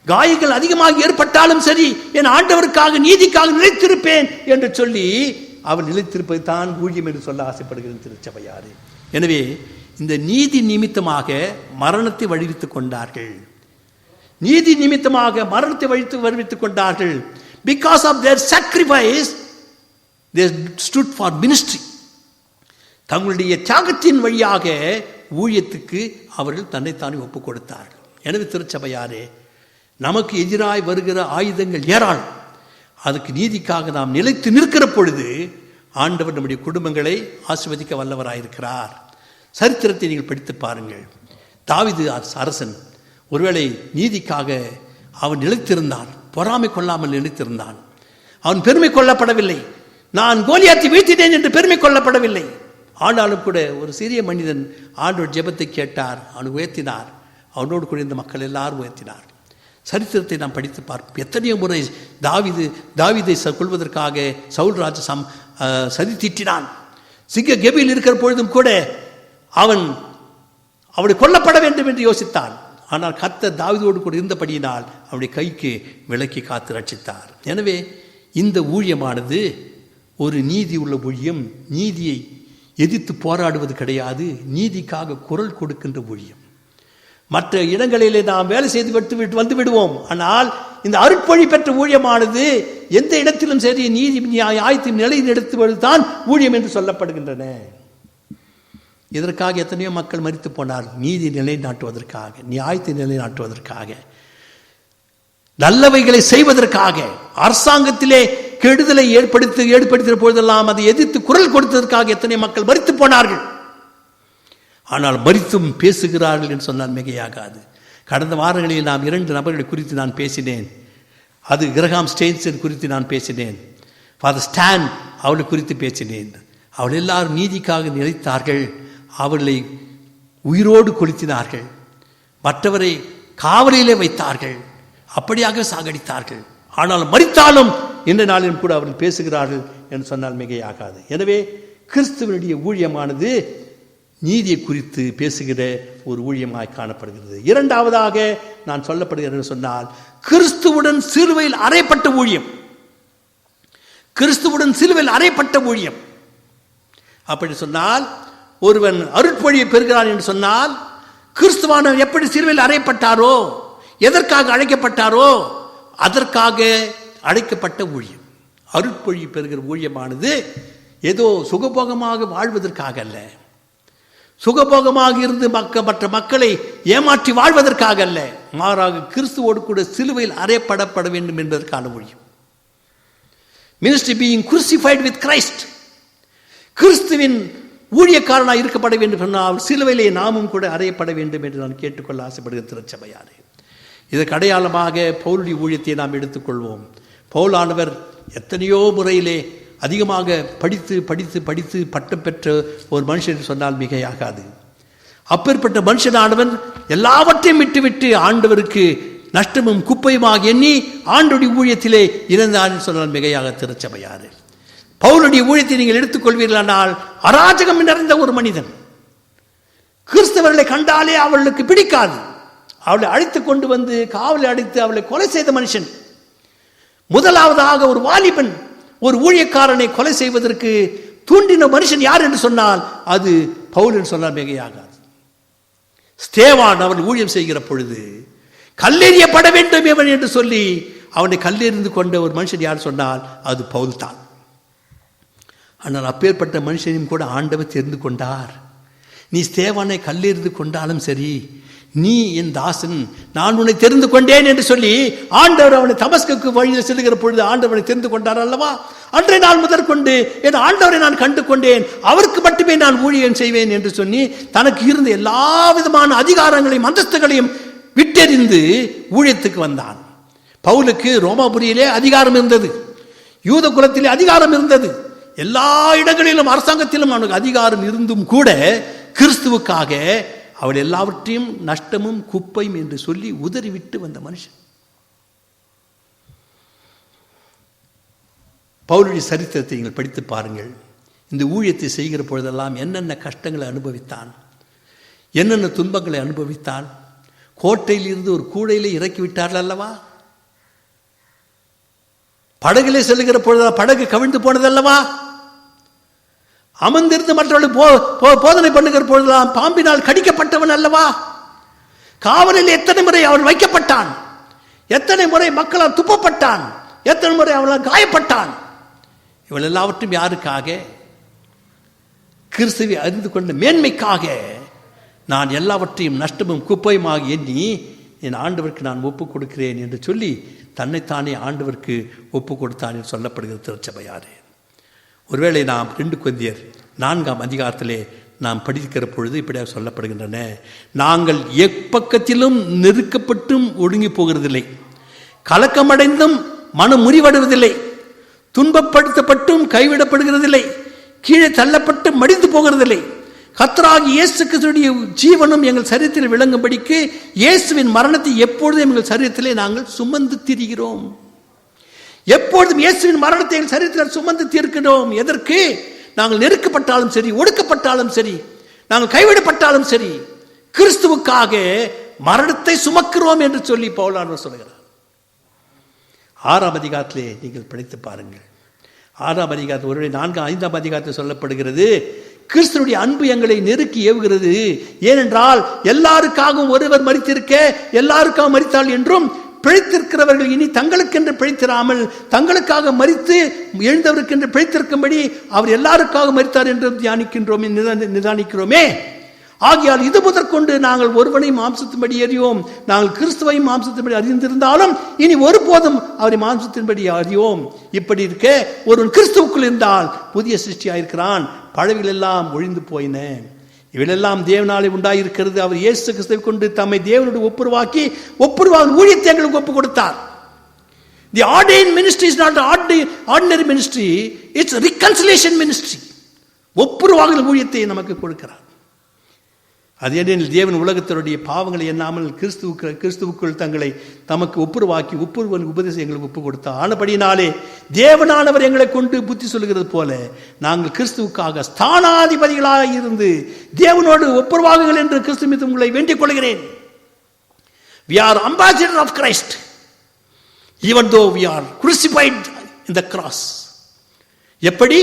காயங்கள் அதிகமாக ஏற்பட்டாலும் சரி, என் ஆண்டவருக்காக நீதிக்காக நிலைத்திருப்பேன் என்று சொல்லி அவர் நிலைத்திருப்பது தான் ஊழியம் என்று சொல்ல ஆசைப்படுகிறது திருச்சபையாரே. எனவே இந்த நீதி நிமித்தமாக மரணத்தை வழிவித்துக் கொண்டார்கள். நீதி நிமித்தமாக மரணத்தை வழிவித்துக் கொண்டார்கள். Because of their sacrifice, they stood for ministry. தங்களுடைய தியாகத்தின் வழியாக ஊழியத்துக்கு அவர்கள் தன்னைத்தானே ஒப்புக் கொடுத்தார்கள். எனவே திருச்சபையாரே, நமக்கு எதிராய் வருகிற ஆயுதங்கள் ஏராளம். அதுக்கு நீதிக்காக நாம் நிலைத்து நிற்கிற பொழுது ஆண்டவர் நம்முடைய குடும்பங்களை ஆசீர்வதிக்க வல்லவராயிருக்கிறார். சரித்திரத்தை நீங்கள் படித்து பாருங்கள். தாவீது அரசன் ஒருவேளை நீதிக்காக அவன் நிலைத்திருந்தான், பொறாமை கொள்ளாமல் நிலைத்திருந்தான். அவன் பெருமை கொள்ளப்படவில்லை. நான் கோலியாத்தை வீழ்த்தினேன் என்று பெருமை கொள்ளப்படவில்லை. ஆனாலும் கூட ஒரு சிறிய மனிதன் ஆண்டவர் ஜெபத்தை கேட்டார், அவன் உயர்த்தினார். அவனோடு கூட இந்த மக்கள் எல்லாரும் உயர்த்தினார். சரித்திரத்தை நாம் படித்து பார்ப்போம். எத்தனையோ முறை தாவீதை கொள்வதற்காக சவுல் ராஜா சதி தீட்டினான். சிங்க கெபியில் இருக்கிற பொழுதும் கூட அவனை கொல்லப்பட வேண்டும் என்று யோசித்தான். ஆனால் கர்த்தர் தாவீதோடு கூட இருந்தபடியினால் அவனுடைய கைக்கு விலக்கி காத்து ரட்சித்தார். எனவே இந்த ஊழியமானது ஒரு நீதி உள்ள ஊழியம். நீதியை எதிர்த்து போராடுவது கிடையாது, நீதிக்காக குரல் கொடுக்கின்ற ஊழியம். மற்ற இடங்களிலே நாம் வேலை செய்து வந்து விடுவோம். ஆனால் இந்த அருட்பொழி பெற்ற ஊழியமானது எந்த இடத்திலும் சரி நீதி நியாயத்தையும் நிலைநிறுத்துவது தான் ஊழியம் என்று சொல்லப்படுகின்றன. இதற்காக எத்தனையோ மக்கள் மரித்து போனார். நீதி நிலைநாட்டுவதற்காக, நியாயத்தை நிலைநாட்டுவதற்காக, நல்லவைகளை செய்வதற்காக, அரசாங்கத்திலே கெடுதலை ஏற்படுத்தின பொழுதெல்லாம் அதை எதிர்த்து குரல் கொடுத்ததற்காக எத்தனை மக்கள் மரித்து போனார்கள். ஆனால் மரித்தும் பேசுகிறார்கள் என்று சொன்னால் மிகையாகாது. கடந்த வாரங்களில் நாம் 2 நபர்களை குறித்து நான் பேசினேன். அது கிரஹாம் ஸ்டெயின்சன் குறித்து நான் பேசினேன். ஃபாதர் ஸ்டான் அவளை குறித்து பேசினேன். அவள் எல்லாரும் நீதிக்காக நிலைத்தார்கள். அவர்களை உயிரோடு கொளுத்தினார்கள், மற்றவரை காவலிலே வைத்தார்கள், அப்படியாக சாகடித்தார்கள். ஆனால் மரித்தாலும் இந்த நாளிலும் கூட அவர்கள் பேசுகிறார்கள் என்று சொன்னால் மிகையாகாது. எனவே கிறிஸ்துவனுடைய ஊழியமானது நீதியை குறித்து பேசுகிற ஒரு ஊழியமாய் காணப்படுகிறது. இரண்டாவதாக நான் சொல்லப்படுகிறது சொன்னால் கிறிஸ்துவுடன் சிலுவையில் அறையப்பட்ட ஊழியம். கிறிஸ்துவுடன் சிலுவையில் அறையப்பட்ட ஊழியம். அப்படி சொன்னால் ஒருவன் அருட்பொழியை பெறுகிறான் என்று சொன்னால் கிறிஸ்துவானவர் எப்படி சிலுவையில் அறையப்பட்டாரோ, எதற்காக அழைக்கப்பட்டாரோ அதற்காக அழைக்கப்பட்ட ஊழியம். அருட்பொழி பெறுகிற ஊழியமானது ஏதோ சுகபோகமாக வாழ்வதற்காக அல்ல, சுகபோகமாக இருந்து மற்ற மக்களை ஏமாற்றி வாழ்வதற்காக அல்ல, மாறாக கிறிஸ்துவோடு கூட சிலுவையில் அறையப்பட வேண்டும் என்பதற்கான ஊழியம். Ministry being crucified with Christ. கிறிஸ்துவின் ஊழியக்காரனாக இருக்கப்பட வேண்டும் சொன்னால் சிலுவையிலே நாமும் கூட அறையப்பட வேண்டும் என்று நான் கேட்டுக்கொள்ள ஆசைப்படுகிற திருச்சபையாரே. இதற்கு அடையாளமாக பவுலுடைய ஊழியத்தை நாம் எடுத்துக்கொள்வோம். பவுலானவர் எத்தனையோ முறையிலே அதிகமாக படித்து படித்து படித்து பட்டம் பெற்ற ஒரு மனுஷன் என்று சொன்னால் மிகையாகாது. அப்பேற்பட்ட மனுஷனானவன் எல்லாவற்றையும் விட்டுவிட்டு ஆண்டவருக்கு நஷ்டமும் குப்பையுமாக எண்ணி ஆண்டுடைய ஊழியத்திலே இருந்தான் என்று சொன்னால் மிகையாக திருச்சபையாறு. பவுலுடைய ஊழியத்தை நீங்கள் எடுத்துக்கொள்வீர்களானால் அராஜகம் நிறைந்த ஒரு மனிதன். கிறிஸ்தவர்களை கண்டாலே அவர்களுக்கு பிடிக்காது. அவளை அழைத்து கொண்டு வந்து காவலை அடித்து அவளை கொலை செய்த மனுஷன். முதலாவதாக ஒரு வாலிபன் ஒரு ஊழியக்காரனை கொலை செய்வதற்கு தூண்டின மனுஷன் யார் என்று சொன்னால் அது பவுல் என்று சொன்னால் மிகையாகாது. ஸ்தேவான் அவன் ஊழியம் செய்கிற பொழுது கல்லெறியப்பட வேண்டும் எவன் என்று சொல்லி அவனை கல்லெறிந்து கொண்ட ஒரு மனுஷன் யார் சொன்னால் அது பவுல் தான். ஆனால் அப்பேற்பட்ட மனுஷனையும் கூட ஆண்டவர் தெரிந்து கொண்டார். நீ ஸ்தேவானை கல்லெறிந்து கொண்டாலும் சரி, நீ என் தாசன், நான் உன்னை தெரிந்து கொண்டேன் என்று சொல்லி ஆண்டவர் அவனை தமஸ்குக்கு வழியில் செல்லுகிற பொழுது ஆண்டவனை தெரிந்து கொண்டார் அல்லவா? அன்றைய நாள் முதற்கொண்டு என் ஆண்டவரை நான் கண்டு கொண்டேன், அவருக்கு மட்டுமே நான் ஊழியம் செய்வேன் என்று சொல்லி தனக்கு இருந்த எல்லா விதமான அதிகாரங்களையும் அந்தஸ்துகளையும் விட்டெறிந்து ஊழியத்துக்கு வந்தான். பவுலுக்கு ரோமாபுரியிலே அதிகாரம் இருந்தது, யூத குலத்திலே அதிகாரம் இருந்தது, எல்லா இடங்களிலும் அரசாங்கத்திலும் அவனுக்கு அதிகாரம் இருந்தும் கூட கிறிஸ்துவுக்காக அவள் எல்லாவற்றையும் நஷ்டமும் குப்பையும் என்று சொல்லி உதறிவிட்டு வந்த மனுஷன். பவுலுடைய சரித்திரத்தை நீங்கள் படித்து பாருங்கள். இந்த ஊழியத்தை செய்கிற பொழுதெல்லாம் என்னென்ன கஷ்டங்களை அனுபவித்தான், என்னென்ன துன்பங்களை அனுபவித்தான். கோட்டையில் இருந்து ஒரு கூடையிலே இறக்கி விட்டார்கள் அல்லவா? படகிலே செல்லுகிற பொழுது படகு கவிழ்ந்து போனதல்லவா? அமர்ந்திருந்து மற்றவர்கள் போதனை பண்ணுகிற பொழுதெல்லாம் பாம்பினால் கடிக்கப்பட்டவன் அல்லவா? காவலில் எத்தனை முறை அவன் வைக்கப்பட்டான், எத்தனை முறை மக்களால் துப்பப்பட்டான், எத்தனை முறை அவனால் காயப்பட்டான். இவள் எல்லாவற்றும் யாருக்காக? கிறிஸ்துவை அறிந்து கொண்ட மேன்மைக்காக. நான் எல்லாவற்றையும் நஷ்டமும் குப்பையுமாக எண்ணி என் ஆண்டவருக்கு நான் ஒப்புக் கொடுக்கிறேன் என்று சொல்லி தன்னைத்தானே ஆண்டவருக்கு ஒப்பு கொடுத்தான் என்று சொல்லப்படுகிறது திருச்சபையாரே. ஒருவேளை நாம் 2 கொரிந்தியர் 4ஆம் அதிகாரத்திலே நாம் படிக்கிற பொழுது இப்படியாக சொல்லப்படுகின்றன. நாங்கள் எப்பக்கத்திலும் நெருக்கப்பட்டும் ஒடுங்கி போகிறதில்லை, கலக்கமடைந்தும் மனம் முறிவடைவதில்லை, துன்பப்படுத்தப்பட்டும் கைவிடப்படுகிறதில்லை, கீழே தள்ளப்பட்டு மடிந்து போகிறதில்லை. கர்த்தராகிய இயேசு கிறிஸ்துவின் ஜீவனும் எங்கள் சரீரத்தில் விளங்கும்படிக்கு இயேசுவின் மரணத்தை எப்பொழுதும் எங்கள் சரீரத்திலே நாங்கள் சுமந்து திரிகிறோம். எப்பொழுதும் இயேசுவின் மரணத்தை எங்கள் சரீரத்தில் சுமந்து தீர்க்கிறோம். எதற்கு? நாங்கள் நெருக்கப்பட்டாலும் சரி, ஒடுக்கப்பட்டாலும் சரி, நாங்கள் கைவிடப்பட்டாலும் சரி, கிறிஸ்துவுக்காக மரணத்தை சுமக்கிறோம் என்று சொல்லி பவுலானவர் சொல்கிறார். 6ஆம் அதிகாரத்திலே நீங்கள் படித்து பாருங்கள். 6ஆம் அதிகாரத்தில் ஒருவேளை 4-5ஆம் அதிகாரத்தில் சொல்லப்படுகிறது, கிறிஸ்துவுடைய அன்பு எங்களை நெருக்கி ஏவுகிறது. ஏனென்றால் எல்லாருக்காகவும் ஒருவர் மரித்திருக்க எல்லாருக்காகவும் மரித்தாள் என்றும், பிழைத்திருக்கிறவர்கள் இனி தங்களுக்கென்று பிழைத்திராமல் தங்களுக்காக மரித்து எழுந்தவருக்கென்று பிழைத்திருக்கும்படி அவர் எல்லாருக்காக மரித்தார் என்று தியானிக்கின்றோம், நிதானிக்கிறோமே. ஆகையால் இது முதற்கொண்டு நாங்கள் ஒருவனை மாம்சத்தின்படி அறியோம், நாங்கள் கிறிஸ்துவை மாம்சத்தின்படி அறிந்திருந்தாலும் இனி ஒருபோதும் அவரை மாம்சத்தின்படி அறியோம். இப்படி இருக்க ஒருவன் கிறிஸ்துவுக்குள் இருந்தால் புதிய சிருஷ்டியாயிருக்கிறான், பழவிகள் எல்லாம் ஒழிந்து போயின, இவையெல்லாம் தேவனாலே உண்டாயிருக்கிறது. அவர் இயேசு கிறிஸ்துவை கொண்டு தம்மை தேவனோடு ஒப்புரவாக்கி ஊழியத்தை எங்களுக்கு ஒப்பு கொடுத்தார். The ordained ministry is not ordinary ministry, it's reconciliation ministry. ஒப்புரவாகுதல் ஊழியத்தை நமக்கு கொடுக்கிறார். அது ஏனெனில் தேவன் உலகத்தினுடைய பாவங்களை எண்ணாமல் கிறிஸ்துவுக்குள் தங்களை தமக்கு ஒப்புரவாக்கி உபதேசம் எங்களுக்கு ஒப்பு கொடுத்தார். ஆனபடினாலே தேவனானவர் எங்களை கொண்டு புத்தி சொல்லுகிறது போல நாங்கள் கிறிஸ்துவுக்காக ஸ்தானாதிபதிகளாக இருந்து தேவனோடு ஒப்புரவாகுங்கள் என்று கிறிஸ்து மீது உங்களை வேண்டிக் கொள்கிறேன். We are ambassadors of Christ, even though we are crucified in the cross. எப்படி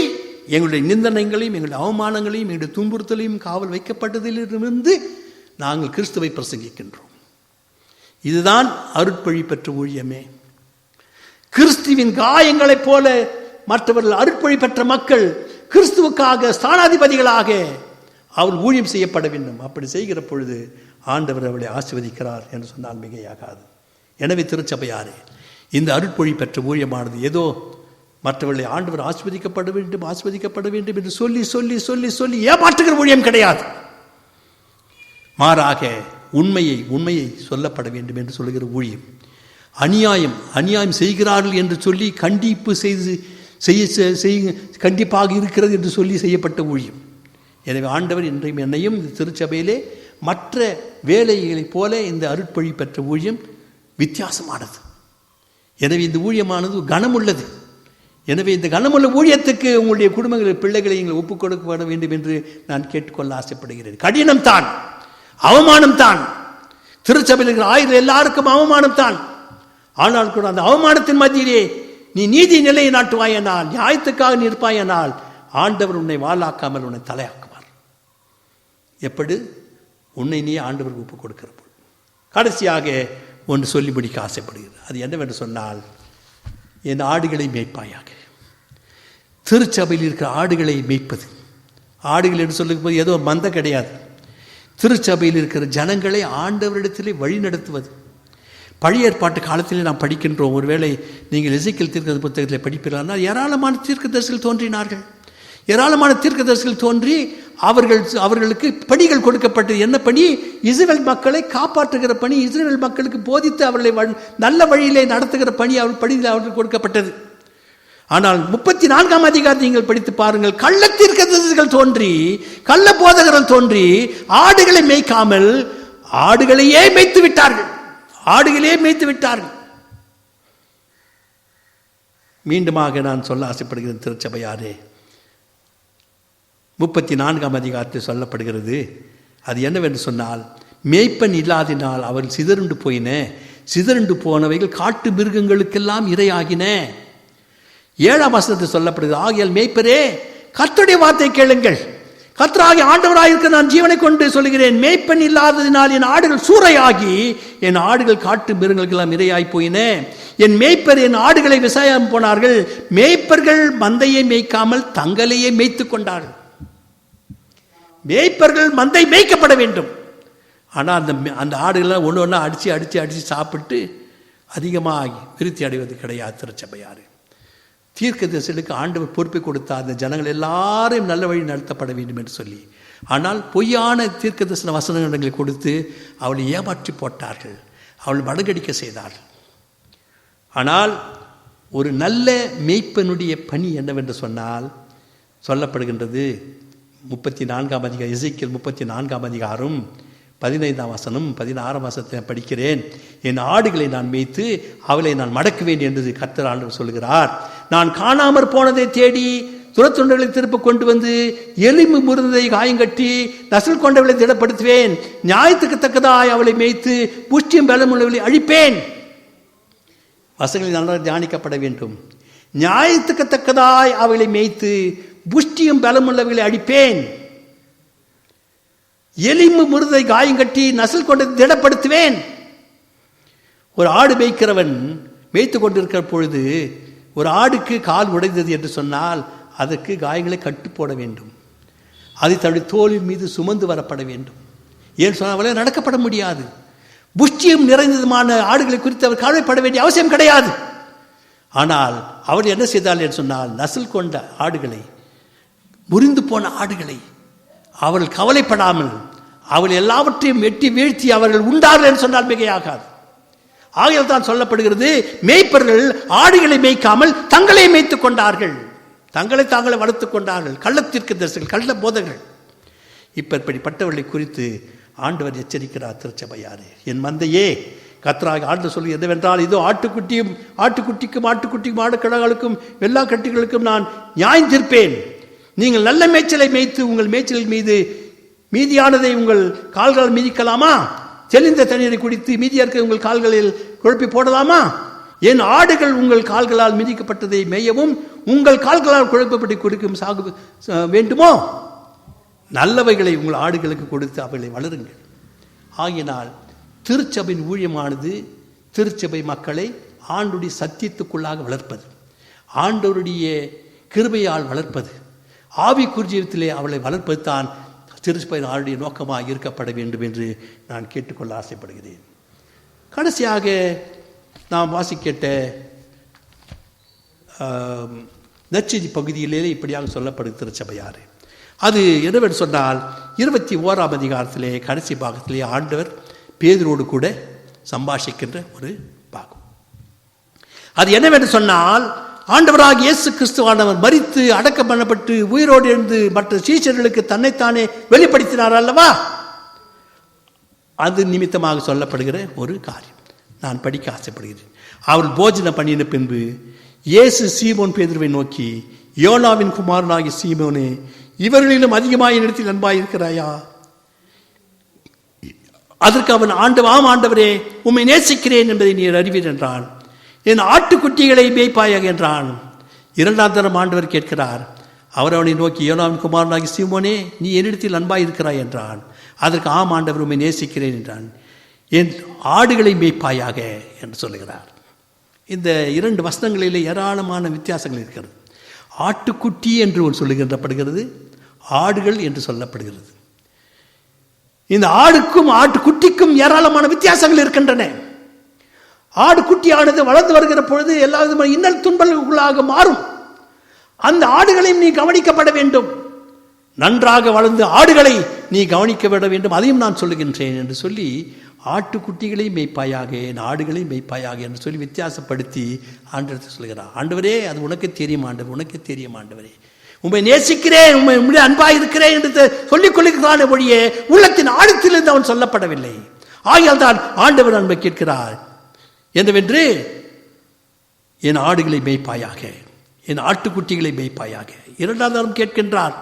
எங்களுடைய நிந்தனைகளையும் எங்களுடைய அவமானங்களையும் எங்களுடைய துன்புறுத்தலையும் காவல் வைக்கப்பட்டதிலிருந்து நாங்கள் கிறிஸ்துவை பிரசங்கிக்கின்றோம். இதுதான் அருட்பழி பெற்ற ஊழியமே. கிறிஸ்துவின் காயங்களைப் போல மற்றவர்கள் அருட்பழி பெற்ற மக்கள் கிறிஸ்துவுக்காக ஸ்தானாதிபதிகளாக அவர் ஊழியம் செய்யப்பட வேண்டும். அப்படி செய்கிற பொழுது ஆண்டவர் அவளை ஆசீர்வதிக்கிறார் என்று சொன்னால் மிகையாகாது. எனவே திருச்சபையாரே, இந்த அருட்பொழி பெற்ற ஊழியமானது ஏதோ மற்றவர்களை ஆண்டவர் ஆசீர்வதிக்கப்பட வேண்டும் என்று சொல்லி சொல்லி சொல்லி சொல்லி ஏமாற்றுகிற ஊழியம் கிடையாது. மாறாக உண்மையை சொல்லப்பட வேண்டும் என்று சொல்லுகிற ஊழியம். அநியாயம் செய்கிறார்கள் என்று சொல்லி கண்டிப்பு கண்டிப்பாக இருக்கிறது என்று சொல்லி செய்யப்பட்ட ஊழியம். எனவே ஆண்டவர் இன்றையும் என்னையும் திருச்சபையிலே மற்ற வேலைகளைப் போல இந்த அருட்பொழி பெற்ற ஊழியம் வித்தியாசமானது. எனவே இந்த ஊழியமானது கனமுள்ளது. எனவே இந்த கனமுள்ள ஊழியத்துக்கு உங்களுடைய குடும்பங்கள் பிள்ளைகளை நீங்கள் ஒப்புக் கொடுக்கப்பட வேண்டும் என்று நான் கேட்டுக்கொள்ள ஆசைப்படுகிறேன். கடினம் தான், அவமானம் தான். திருச்சபையில் இருக்கிற ஆயிரம் எல்லாருக்கும் அவமானம் தான். ஆனால் கூட அந்த அவமானத்தின் மத்தியிலே நீ நீதி நிலையை நாட்டுவாயனால், நியாயத்துக்காக நிற்பாயனால் ஆண்டவர் உன்னை வாளாக்காமல் உன்னை தலையாக்குவார். எப்படி? உன்னை நீ ஆண்டவருக்கு ஒப்புக் கொடுக்கிற பொழுது. கடைசியாக ஒன்று சொல்லி முடிக்க ஆசைப்படுகிறது. அது என்னவென்று சொன்னால், என் ஆடுகளை மேய்ப்பாயாக. திருச்சபையில் இருக்கிற ஆடுகளை மேய்ப்பது, ஆடுகள் என்று சொல்லும் போது ஏதோ மந்த கிடையாது. திருச்சபையில் இருக்கிற ஜனங்களை ஆண்டவரிடத்திலே வழி நடத்துவது. பழைய ஏற்பாட்டு காலத்திலே நாம் படிக்கின்றோம். ஒருவேளை நீங்கள் எசேக்கியேல் தீர்க்க புத்தகத்தில் படிப்பீர்களானால் ஏராளமான தீர்க்கதரிசிகள் தோன்றினார்கள். ஏராளமான தீர்க்கதரிசிகள் தோன்றி அவர்களுக்கு பணிகள் கொடுக்கப்பட்டது. என்ன பணி? இஸ்ரவேல் மக்களை காப்பாற்றுகிற பணி, இஸ்ரவேல் மக்களுக்கு போதித்து அவர்களை நல்ல வழியிலே நடத்துகிற பணி அவர்களுக்கு கொடுக்கப்பட்டது. ஆனால் 34ஆம் அதிகாரத்தை நீங்கள் படித்து பாருங்கள். கள்ள தீர்க்கதரிசிகள் தோன்றி, கள்ள போதகர்கள் தோன்றி ஆடுகளை மேய்க்காமல் ஆடுகளையே மேய்த்து விட்டார்கள். மீண்டுமாக நான் சொல்ல ஆசைப்படுகிறேன் திருச்சபையாரே, 34ஆம் அதிகாரத்தில் சொல்லப்படுகிறது. அது என்னவென்று சொன்னால், மேய்ப்பன் இல்லாதினால் அவர்கள் சிதறுண்டு போனவைகள் காட்டு மிருகங்களுக்கெல்லாம் இரையாகின. 7ஆம் வசனத்தில் சொல்லப்படுகிறது, ஆகையால் மேய்ப்பரே கர்த்தருடைய வார்த்தை கேளுங்கள். கர்த்தராகிய ஆண்டவராயிருக்க நான் ஜீவனை கொண்டு சொல்கிறேன், மேய்ப்பன் இல்லாததினால் என் ஆடுகள் சூறையாகி என் ஆடுகள் காட்டு மிருகங்களுக்கெல்லாம் இரையாய் போயின. என் மேய்ப்பர் என் ஆடுகளை விசாயம் போனார்கள். மேய்ப்பர்கள் மந்தையை மேய்க்காமல் தங்களையே மேய்த்து கொண்டார்கள். மேய்ப்பர்கள் மந்தை மேய்க்கப்பட வேண்டும். ஆனால் அந்த ஆடுகள்லாம் ஒன்று ஒன்றா அடித்து சாப்பிட்டு அதிகமாக விருத்தி அடைவது கிடையாது. திருச்சபையார் தீர்க்கதரிசிகளுக்கு ஆண்டவர் பொறுப்பை கொடுத்தார், அந்த ஜனங்கள் எல்லாரையும் நல்ல வழி நடத்தப்பட வேண்டும் என்று சொல்லி. ஆனால் பொய்யான தீர்க்கதரிசன வசனங்களை கொடுத்து அவளை ஏமாற்றி போட்டார்கள், அவளை மடங்கடிக்க செய்தார்கள். ஆனால் ஒரு நல்ல மேய்ப்பனுடைய பணி என்னவென்று சொன்னால் சொல்லப்படுகின்றது 34ஆம் அதிகாரம், எசேக்கியேல் 34ஆம் அதிகாரம் 15ஆம் வசனம் 16ஆம் வசனத்தை படிக்கிறேன். என் ஆடுகளை நான் மேய்த்து அவளை நான் மடக்குவேன் என்று கர்த்தர் ஆண்டவர் சொல்கிறார். நான் காணாமற் போனதை தேடி துரத்துண்டர்களை திருப்ப கொண்டு வந்து எலும்பு முறிந்ததை காயங்கட்டி நசல் கொண்டவளை திடப்படுத்துவேன். நியாயத்துக்கு தக்கதாய் அவளை மேய்த்து புஷ்டியும் பலமுள்ளவளை அழிப்பேன். வசனங்கள் நல்லா தியானிக்கப்பட வேண்டும். நியாயத்துக்கு தக்கதாய் அவளை மேய்த்து புஷ்டியும் பலமுள்ளவர்களை அடிப்பேன். எலும்பு முறிதை காயங்கட்டி நசல் கொண்டு திடப்படுத்துவேன். ஒரு ஆடு மேய்க்கிறவன் மேய்த்து கொண்டிருக்கிற பொழுது ஒரு ஆடுக்கு கால் உடைந்தது என்று சொன்னால் அதற்கு காயங்களை கட்டு போட வேண்டும். அதை தன்னுடைய தோளின் மீது சுமந்து வரப்பட வேண்டும். ஏன் சொன்னால் அவளை நடக்கப்பட முடியாது. புஷ்டியும் நிறைந்ததுமான ஆடுகளை குறித்து அவர் கவலைப்பட வேண்டிய அவசியம் கிடையாது. ஆனால் அவள் என்ன செய்தாள் என்று சொன்னால், நசல் கொண்ட ஆடுகளை, முறிந்து போன ஆடுகளை அவர்கள் கவலைப்படாமல் அவள் எல்லாவற்றையும் வெட்டி வீழ்த்தி அவர்கள் உண்டார்கள் என்று சொன்னால் மிகையாகாது. ஆகையால் தான் சொல்லப்படுகிறது, மேய்ப்பர்கள் ஆடுகளை மேய்க்காமல் தங்களை மேய்த்துக் கொண்டார்கள், தங்களை வளர்த்துக் கொண்டார்கள். கள்ளத்தீர்க்கதரிசிகள், கள்ள போதகர்கள். இப்படிப்பட்டவர்களை குறித்து ஆண்டவர் எச்சரிக்கிறார் திருச்சபையாரே, என் மந்தையே, கர்த்தராகிய ஆண்டவர் சொல்லி எதுவென்றால், இதோ ஆட்டுக்குட்டிக்கும் ஆடுகிடாக்களுக்கும் வெள்ளா கட்டிகளுக்கும் நான் நியாயம் தீர்ப்பேன். நீங்கள் நல்ல மேய்ச்சலை மேய்த்து உங்கள் மேய்ச்சல் மீது மீதியானதை உங்கள் கால்களால் மிதிக்கலாமா? தெளிந்த தண்ணீரை குடித்து மீதியா இருக்க உங்கள் கால்களில் குழப்பி போடலாமா? என் ஆடுகள் உங்கள் கால்களால் மிதிக்கப்பட்டதை மேயவும் உங்கள் கால்களால் குழப்பப்பட்டு கொடுக்கும் சாகு வேண்டுமோ? நல்லவைகளை உங்கள் ஆடுகளுக்கு கொடுத்து அவைகளை வளருங்கள். ஆகினால் திருச்சபையின் ஊழியமானது திருச்சபை மக்களை ஆண்டுடைய சத்தியத்துக்குள்ளாக வளர்ப்பது, ஆண்டவருடைய கிருபையால் வளர்ப்பது, ஆவிக்குரிய ஜீவியத்திலே அவளை வளர்ப்பது தான் திருச்சபையின் ஆளுடைய நோக்கமாக இருக்கப்பட வேண்டும் என்று நான் கேட்டுக்கொள்ள ஆசைப்படுகிறேன். கடைசியாக நாம் வாசிக்கேட்ட நற்செய்தி பகுதியிலே இப்படியாக சொல்லப்படுது திருச்சபையார். அது என்னவென்று சொன்னால் 21ஆம் அதிகாரத்திலே கடைசி பாகத்திலே ஆண்டவர் பேதுரோடு கூட சம்பாஷிக்கின்ற ஒரு பாகம். அது என்னவென்று சொன்னால், ஆண்டவராக இயேசு கிறிஸ்துவானவர் மரித்து அடக்கம் பண்ணப்பட்டு உயிரோடு எழுந்து மற்ற சீஷர்களுக்கு தன்னைத்தானே வெளிப்படுத்தினார் அல்லவா? அது நிமித்தமாக சொல்லப்படுகிற ஒரு காரியம் நான் படிக்க ஆசைப்படுகிறேன். அவர் போஜனம் பண்ணின பின்பு இயேசு சீமோன் பேதுருவை நோக்கி, யோனாவின் குமாரனாகிய சீமோனே, இவர்களிலும் அதிகமாக என்னிடத்தில் அன்பாய் இருக்கிறாயா? அதற்கு அவன், ஆம் ஆண்டவரே, உம்மை நேசிக்கிறேன் என்பதை நீர் அறிவீர் என்றான். என் ஆட்டுக்குட்டிகளை மேய்ப்பாயாக என்றான். 2ஆம் தரம் ஆண்டவர் கேட்கிறார். அவர் அவனை நோக்கி, யோனாவின் குமாரனாகி சீமோனே, நீ என்னிடத்தில் அன்பாய் இருக்கிறாய் என்றான். அதற்கு ஆம் ஆண்டவர், உம்மை நேசிக்கிறேன் என்றான். என் ஆடுகளை மேய்ப்பாயாக என்று சொல்லுகிறார். இந்த 2 வசனங்களிலே ஏராளமான வித்தியாசங்கள் இருக்கிறது. ஆட்டுக்குட்டி என்று ஒன்று சொல்லுகின்றப்படுகிறது, ஆடுகள் என்று சொல்லப்படுகிறது. இந்த ஆடுக்கும் ஆட்டுக்குட்டிக்கும் ஏராளமான வித்தியாசங்கள் இருக்கின்றன. ஆடு குட்டியானது வளர்ந்து வருகிற பொழுது எல்லா விதமான இன்னல் துன்பங்களுக்குள்ளாக மாறும். அந்த ஆடுகளையும் நீ கவனிக்கப்பட வேண்டும். நன்றாக வளர்ந்து ஆடுகளை நீ கவனிக்கப்பட வேண்டும், அதையும் நான் சொல்லுகின்றேன் என்று சொல்லி, ஆட்டுக்குட்டிகளை மேய்ப்பாயாக, ஆடுகளை மேய்ப்பாயாக என்று சொல்லி வித்தியாசப்படுத்தி ஆண்டவரத்தை சொல்கிறார். ஆண்டவரே, அது உனக்கு தெரியும் ஆண்டவர், உனக்கு தெரியும் ஆண்டவரே, உண்மை நேசிக்கிறேன், உண்மை அன்பாக இருக்கிறேன் என்று சொல்லிக் கொள்ளுகிறான் ஒழிய உள்ளத்தின் ஆழத்திலிருந்து அவன் சொல்லப்படவில்லை. ஆகையால் தான் ஆண்டவர் அன்பை கேட்கிறார். என்னவென்று, என் ஆடுகளை மேய்ப்பாயாக, என் ஆட்டுக்குட்டிகளை மேய்ப்பாயாக. 2ஆம் தரம் கேட்கின்றார்,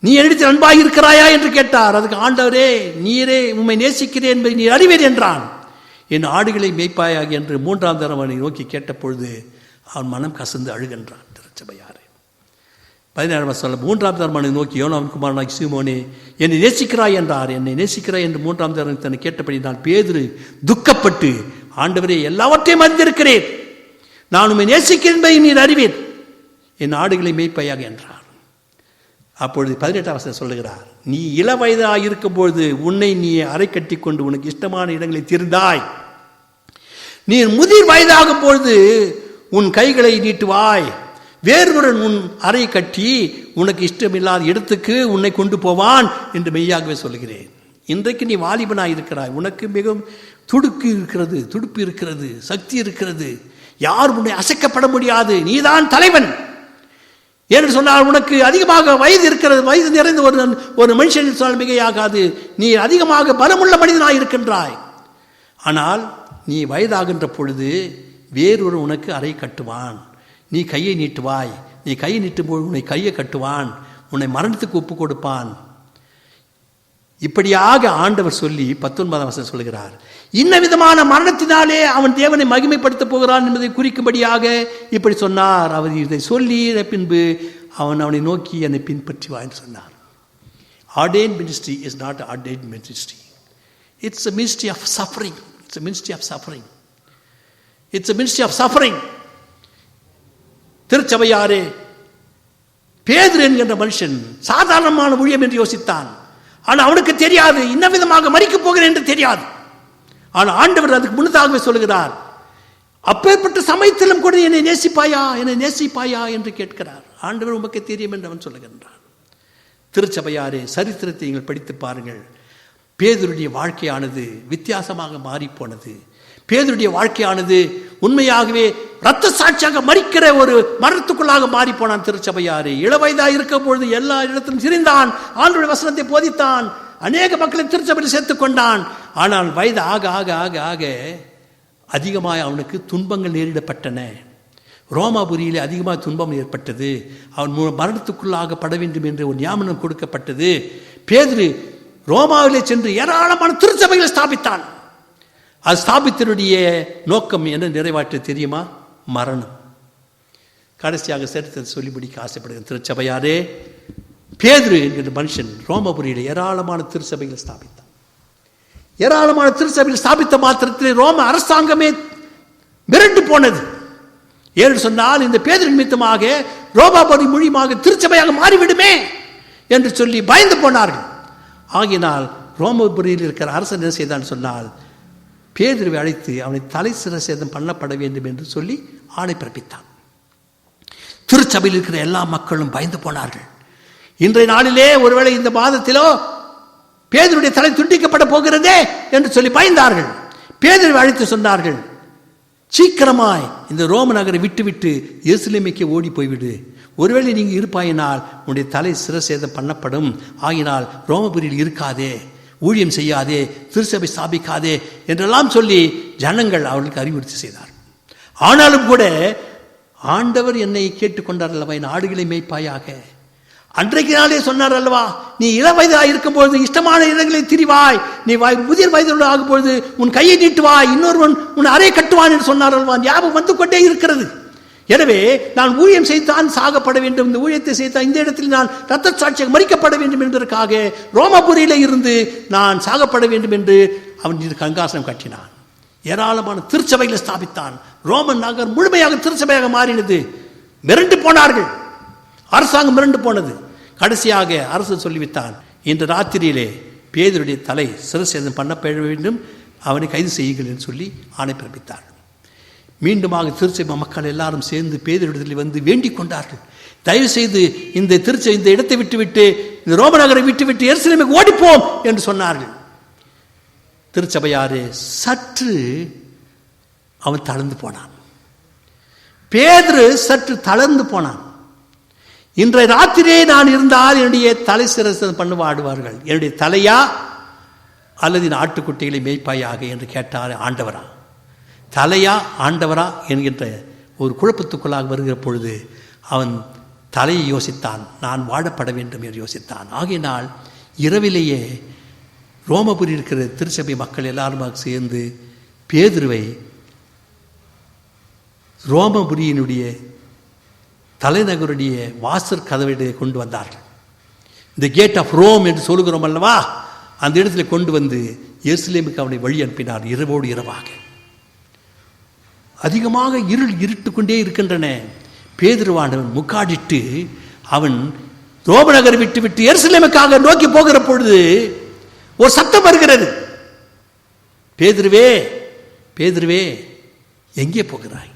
நீ என்னிடத்தில் அன்பாக இருக்கிறாயா என்று கேட்டார். அதுக்கு ஆண்டவரே, நீரே உம்மை நேசிக்கிறேன் என்பதை நீர் அறிவீர் என்றான். என் ஆடுகளை மேய்ப்பாயாக என்று 3ஆம் தரம் அவனை நோக்கி கேட்ட பொழுது அவன் மனம் கசந்து அழுகின்றான். திருச்சபையாரே, 17ஆம் வசனம் 3ஆம் தரம் அவனை நோக்கி, யோனாவின் குமாரனாகி சீமோனே, என்னை நேசிக்கிறாய் என்றார். என்னை நேசிக்கிறாய் என்று 3ஆம் தரம் தன்னை கேட்டபடி நான் பேதுரு துக்கப்பட்டு, ஆண்டவரே, எல்லாவற்றையும் அறிந்திருக்கிறேன், நான் உம்மை நேசிக்கிறேன் என்பதை நீர் அறிவீர், என் ஆடுகளை மேய்ப்பாயாக என்றார். அப்பொழுது 18ஆம் வசனம் சொல்லுகிறார், நீ இள வயதாக இருக்கும்பொழுது உன்னை நீ அறை கட்டி கொண்டு உனக்கு இஷ்டமான இடங்களை திரிந்தாய். நீ முதிர் வயதாகும் பொழுது உன் கைகளை நீட்டுவாய், வேறொருவன் உன் அறை கட்டி உனக்கு இஷ்டமில்லாத இடத்துக்கு உன்னை கொண்டு போவான் என்று மெய்யாகவே சொல்கிறேன். இன்றைக்கு நீ வாலிபனாய் இருக்கிறாய், உனக்கு மிகவும் துடுப்பு இருக்கிறது, சக்தி இருக்கிறது, யார் உன்னை அசைக்கப்பட முடியாது, நீதான் தலைவன் என்று சொன்னால், உனக்கு அதிகமாக வயது இருக்கிறது, வயது நிறைந்த ஒரு மனுஷன் சொன்னால் மிகையாகாது, நீ அதிகமாக பலமுள்ள மனிதனாய் இருக்கின்றாய். ஆனால் நீ வயதாகின்ற பொழுது வேறொரு உனக்கு அறை கட்டுவான், நீ கையை நீட்டுவாய், நீ கையை நீட்டும்போது உன்னை கையை கட்டுவான், உன்னை மரணத்துக்கு ஒப்பு கொடுப்பான். இப்படியாக ஆண்டவர் சொல்லி 19ஆம் வசனம் சொல்கிறார், இன்ன விதமான மரணத்தினாலே அவன் தேவனை மகிமைப்படுத்த போகிறான் என்பதை குறிக்கும்படியாக இப்படி சொன்னார். அவர் இதை சொல்லி பின்பு அவனை நோக்கி என்னை பின்பற்றி வா என்று சொன்னார். Ordained ministry is not ordained ministry. It's a ministry of suffering. It's a ministry of suffering. It's a ministry of suffering. திருச்சபையாரே, பேதுரு என்கின்ற மனுஷன் சாதாரணமான ஊழியம் என்று யோசித்தான். ஆனால் அவனுக்கு தெரியாது, இன்ன விதமாக மரிக்கப் போகிறேன் என்று தெரியாது. ஆனால் ஆண்டவர் அதுக்கு முன்னதாகவே சொல்கிறார், அப்பேற்பட்ட சமயத்திலும் கூட என்னை நேசிப்பாயா, என்னை நேசிப்பாயா என்று கேட்கிறார். ஆண்டவர் உமக்கு தெரியும் என்று அவன் சொல்லுகின்றான். திருச்சபையாரே, சரித்திரத்தை நீங்கள் படித்து பாருங்கள். பேதுருடைய வாழ்க்கையானது வித்தியாசமாக மாறிப்போனது. பேதுருடைய வாழ்க்கையானது உண்மையாகவே இரத்த சாட்சியாக மரிக்கிற ஒரு மரணத்துக்குள்ளாக மாறி போனான். திருச்சபையாரே, இளவயதாக இருக்கும் பொழுது எல்லா இடத்திலும் சிரிந்தான், ஆண்டவருடைய வசனத்தை போதித்தான், அநேக மக்களை திருச்சபையில் சேர்த்து கொண்டான். ஆனால் வயது ஆக ஆக ஆக ஆக அதிகமாக அவனுக்கு துன்பங்கள் நேரிடப்பட்டன. ரோமாபுரியிலே அதிகமாக துன்பம் ஏற்பட்டது. அவன் மரணத்துக்குள்ளாகப்பட வேண்டும் என்று ஒரு நியாமனம் கொடுக்கப்பட்டது. பேதுரு ரோமாவிலே சென்று ஏராளமான திருச்சபைகளை ஸ்தாபித்தான். அது ஸ்தாபித்தனுடைய நோக்கம் என்ன நிறைவேற்ற தெரியுமா? மரணம். கடைசியாக சரித்திரத்தை சொல்லி முடிக்க ஆசைப்படுகிற திருச்சபையாரே, பேதுரு என்கிற மனுஷன் ரோமபுரியில் ஏராளமான திருச்சபைகளை ஸ்தாபித்தான். ஏராளமான திருச்சபையில் ஸ்தாபித்த மாத்திரத்தில் ரோம அரசாங்கமே மிரண்டு போனது. ஏன்னு சொன்னால் இந்த பேதுரு நிமித்தமாக ரோமாபுரி மூலியமாக திருச்சபையாக மாறிவிடுமே என்று சொல்லி பயந்து போனார்கள். ஆகினால் ரோமபுரியில் இருக்கிற அரசன் என்ன செய்தான் சொன்னால், பேதுருவை அழைத்து அவனை தலை சிரசேதம் பண்ணப்பட வேண்டும் என்று சொல்லி ஆணை பிறப்பித்தான். திருச்சபையில் இருக்கிற எல்லா மக்களும் பயந்து போனார்கள். இன்றைய நாளிலே ஒருவேளை இந்த மாதத்திலோ பேதுருடைய தலை துண்டிக்கப்பட போகிறதே என்று சொல்லி பயந்தார்கள். பேதுருவை அழைத்து சொன்னார்கள், சீக்கிரமாய் இந்த ரோம நகரை விட்டுவிட்டு எருசலேமுக்கு ஓடி போய்விடு. ஒருவேளை நீங்கள் இருப்பாயினால் உன்னுடைய தலை சிரசேதம் பண்ணப்படும். ஆகினால் ரோமபுரியில் இருக்காதே, ஊழியம் செய்யாதே, திருச்சபை ஸ்தாபிக்காதே என்றெல்லாம் சொல்லி ஜனங்கள் அவர்களுக்கு அறிவுறுத்தி செய்தார். ஆனாலும் கூட ஆண்டவர் என்னை கேட்டுக்கொண்டார் அல்லவா, என் ஆடுகளை மேய்ப்பாயாக. அன்றைக்கு நாளே சொன்னார் அல்லவா, நீ இளவயதாக இருக்கும்பொழுது இஷ்டமான இடங்களில் திரிவாய், நீ முதிர் வயதுள்ள ஆகும்பொழுது உன் கையை நீட்டுவாய், இன்னொருவன் உன் அறை கட்டுவான் என்று சொன்னார் அல்லவா. ஞாபகம் வந்து கொண்டே இருக்கிறது. எனவே நான் ஊழியம் செய்தான் சாகப்பட வேண்டும், இந்த ஊழியத்தை செய்தான் இந்த இடத்தில் நான் இரத்த சாட்சியாக மறிக்கப்பட வேண்டும் என்பதற்காக ரோமபுரியில இருந்து நான் சாகப்பட வேண்டும் என்று அவன் கங்காசனம் கட்டினான். ஏராளமான திருச்சபைகளை ஸ்தாபித்தான். ரோமன் நகர் முழுமையாக திருச்சபையாக மாறினது. மிரண்டு போனார்கள். அரசாங்கம் மிரண்டு போனது. கடைசியாக அரசு சொல்லிவிட்டான், இன்று ராத்திரியிலே பேதுருடைய தலை சிரசேதம் பண்ணப்பட வேண்டும், அவனை கைது செய்யுங்கள் என்று சொல்லி ஆணை பிறப்பித்தார். மீண்டுமாக திருச்சபை மக்கள் எல்லாரும் சேர்ந்து பேதுருவிடத்தில் வந்து வேண்டிக் கொண்டார்கள், தயவு செய்து இந்த இடத்தை விட்டுவிட்டு இந்த ரோம நகரை விட்டுவிட்டு எருசலேமுக்கு ஓடிப்போம் என்று சொன்னார்கள். திருச்சபையாரே சற்று அவன் தளர்ந்து போனான். பேதுரு சற்று தளர்ந்து போனான். இன்றைய ராத்திரியே நான் இருந்தால் என்னுடைய தலை சிரசேதம் பண்ணுவாடுவார்கள், என்னுடைய தலையா அல்லது என் ஆட்டுக்குட்டிகளை மேய்ப்பாயாக என்று கேட்டார். ஆண்டவரா தலையா ஆண்டவரா என்கின்ற ஒரு குழப்பத்துக்குள்ளாக வருகிற பொழுது அவன் தலையை யோசித்தான், நான் வாழப்பட வேண்டும் என்று யோசித்தான். ஆகையினால் இரவிலேயே ரோமபுரி இருக்கிற திருச்சபை மக்கள் எல்லாருமாக சேர்ந்து பேதுருவை ரோமபுரியினுடைய தலைநகருடைய வாசற் கதவிடையே கொண்டு வந்தார்கள். இந்த கேட் ஆஃப் ரோம் என்று சொல்லுகிறோம் அல்லவா, அந்த இடத்துல கொண்டு வந்து எருசலேமுக்கு அவனை வழி அனுப்பினார். இரவோடு இரவாக அதிகமாக இருட்டு கொண்டே இருக்கின்றன. பேதுருவானவன் முக்காடிட்டு அவன் ரோம நகரை விட்டு எருசலேமுக்காக நோக்கி போகிற பொழுது ஒரு சத்தம் வருகிறது, பேதுருவே பேதுருவே எங்கே போகிறாய்?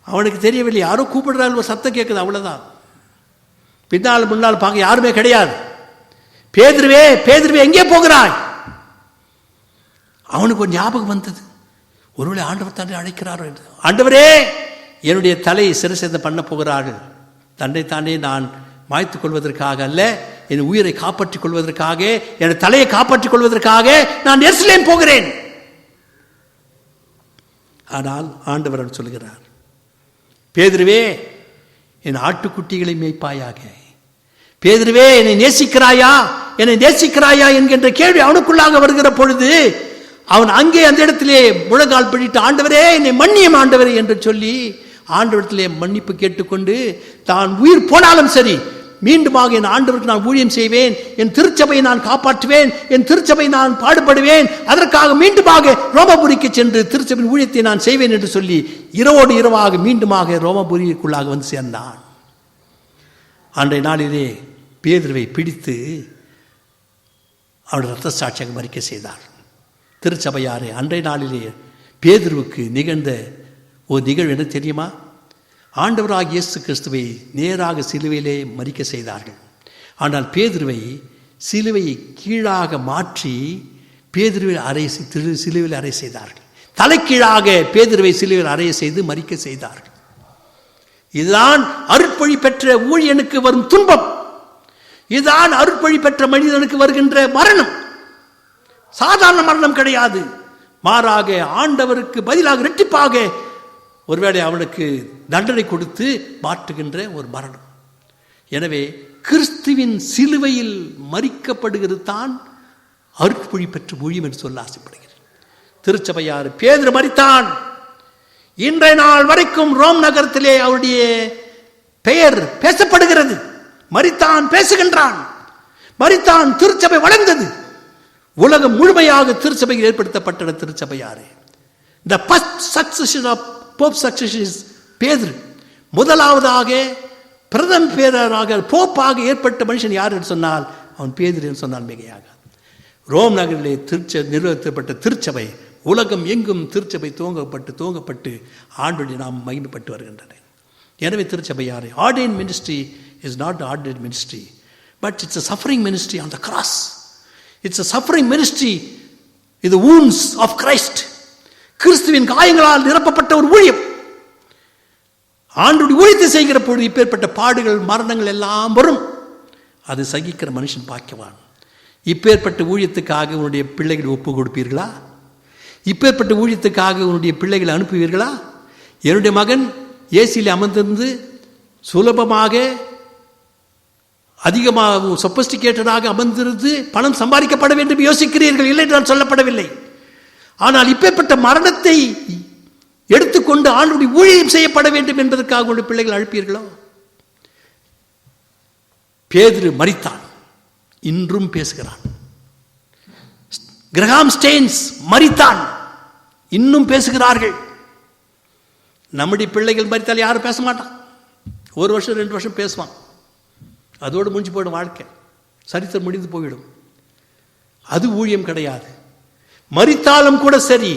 அவனுக்கு தெரியவில்லை, யாரோ கூப்பிடுறாள், ஒரு சத்தம் கேட்குது, அவ்வளவுதான். பின்னால் முன்னால் பார்க்க யாருமே கிடையாது. பேதுருவே பேதுருவே எங்கே போகிறாய்? அவனுக்கு ஒரு ஞாபகம் வந்தது, ஒருவேளை ஆண்டவர் தானே அழைக்கிறாரோ என்று. ஆண்டவரே, என்னுடைய தலை சிரசேதம் பண்ண போகிறார்கள், தன்னைத்தானே நான் மாய்த்துக் கொள்வதற்காக அல்ல, என் உயிரை காப்பாற்றிக் கொள்வதற்காக, என் தலையை காப்பாற்றிக் கொள்வதற்காக நான் எருசலேம் போகிறேன். ஆனால் ஆண்டவர் சொல்கிறார், பேதுருவே என் ஆட்டுக்குட்டிகளை மேய்ப்பாயாக. பேதுருவே என்னை நேசிக்கிறாயா, என்னை நேசிக்கிறாயா என்கின்ற கேள்வி அவனுக்குள்ளாக வருகிற பொழுது அவன் அங்கே அந்த இடத்திலே முழங்கால் பிடித்து, ஆண்டவரே என்னை மன்னியும் ஆண்டவரே என்று சொல்லி ஆண்டவரிடத்திலே மன்னிப்பு கேட்டுக்கொண்டு, தான் உயிர் போனாலும் சரி மீண்டுமாக என் ஆண்டவருக்கு நான் ஊழியம் செய்வேன், என் திருச்சபையை நான் காப்பாற்றுவேன், என் திருச்சபை நான் பாடுபடுவேன், அதற்காக மீண்டுமாக ரோமபுரிக்கு சென்று திருச்சபையின் ஊழியத்தை நான் செய்வேன் என்று சொல்லி இரவோடு இரவாக மீண்டுமாக ரோமபுரிக்குள்ளாக வந்து சேர்ந்தான். அன்றைய நாளிலே பேதுருவை பிடித்து அவருடைய இரத்த சாட்சியாக மறிக்க செய்தார். திருச்சபையாரே, அன்றைய நாளிலே பேதுருவுக்கு நிகழ்ந்த ஒரு நிகழ்வு என்ன தெரியுமா? ஆண்டவராகிய இயேசு கிறிஸ்துவை நேராக சிலுவையிலே மரிக்க செய்தார்கள். ஆனால் பேதுருவை சிலுவையை கீழாக மாற்றி பேதுருவில் சிலுவையில் அறை செய்தார்கள். தலைக்கீழாக பேதுருவை சிலுவையில் அறைய செய்து மரிக்க செய்தார்கள். இதுதான் அருட்பொழி பெற்ற ஊழியனுக்கு வரும் துன்பம். இதுதான் அருட்பழி பெற்ற மனிதனுக்கு வருகின்ற மரணம். சாதாரண மரணம் கிடையாது. மாறாக ஆண்டவருக்கு பதிலாக இரட்டிப்பாக ஒருவேளை அவனுக்கு தண்டனை கொடுத்து மாற்றுகின்ற ஒரு மரணம். எனவே கிறிஸ்துவின் சிலுவையில் மரிக்கப்படுகிறது தான் அருட்பொழி பெற்ற ஊழியம் என்று சொல்ல ஆசைப்படுகிறேன். திருச்சபையார் பேதுரு மரித்தான். இன்றைய நாள் வரைக்கும் ரோம் நகரத்திலே அவருடைய பெயர் பேசப்படுகிறது. மரித்தான், பேசுகின்றான். மரித்தான், திருச்சபை வளர்ந்தது. உலகம் முழுமையாக திருச்சபையில் ஏற்படுத்தப்பட்ட திருச்சபையாரே. The first succession of Pope succession is பேதுரு. முதலாவதாக பிரதம பேரராக போப்பாக ஏற்பட்ட மனுஷன் யார் என்று சொன்னால் அவன் பேதுரு என்று சொன்னால் மிகையாக. ரோம் நகரிலே நிறுவப்பட்ட திருச்சபை உலகம் எங்கும் திருச்சபை துவங்கப்பட்டு ஆண்டுடைய நாம் மகிமைப்பட்டு வருகின்றன. எனவே திருச்சபையாரே, ordain ministry is not ordain ministry, but it's a suffering ministry on the cross. It's a suffering ministry in the wounds of Christ. கிறிஸ்துவின் காயங்களால் நிரப்பப்பட்ட ஒரு ஊழியம். ஆண்டுடைய ஊழியத்தை செய்கிற பொழுது இப்பேற்பட்ட பாடுகள் மரணங்கள் எல்லாம் வரும். அது சகிக்கிற மனுஷன் பாக்கியவான். இப்பேற்பட்ட ஊழியத்துக்காக உன்னுடைய பிள்ளைகளை ஒப்பு கொடுப்பீர்களா? இப்பேற்பட்ட ஊழியத்துக்காக உன்னுடைய பிள்ளைகளை அனுப்புவீர்களா? என்னுடைய மகன் ஏசியில் அமர்ந்திருந்து சுலபமாக அதிகமாக சொபஸ்டிகேட்டடாக அமர்ந்திருந்து பணம் சம்பாதிக்கப்பட வேண்டும் யோசிக்கிறீர்கள். இல்லை, நான் சொல்லப்படவில்லை. ஆனால் இப்பேற்பட்ட மரணத்தை எடுத்துக்கொண்டு ஆண்டுடைய ஊழியம் செய்யப்பட வேண்டும் என்பதற்காக உங்களுடைய பிள்ளைகள் அழைப்பீர்களோ? பேதுரு மரித்தான், இன்றும் பேசுகிறான். கிரஹாம் ஸ்டெயின்ஸ் மரித்தான், இன்னும் பேசுகிறார்கள். நம்முடைய பிள்ளைகள் மரித்தால் யாரும் பேச மாட்டான். 1 வருஷம் 2 வருஷம் பேசுவான், அதோடு முடிஞ்சு போயிடும் வாழ்க்கை, சரித்திரம் முடிந்து போய்விடும். அது ஊழியம் கிடையாது. மரித்தாலும் கூட சரி,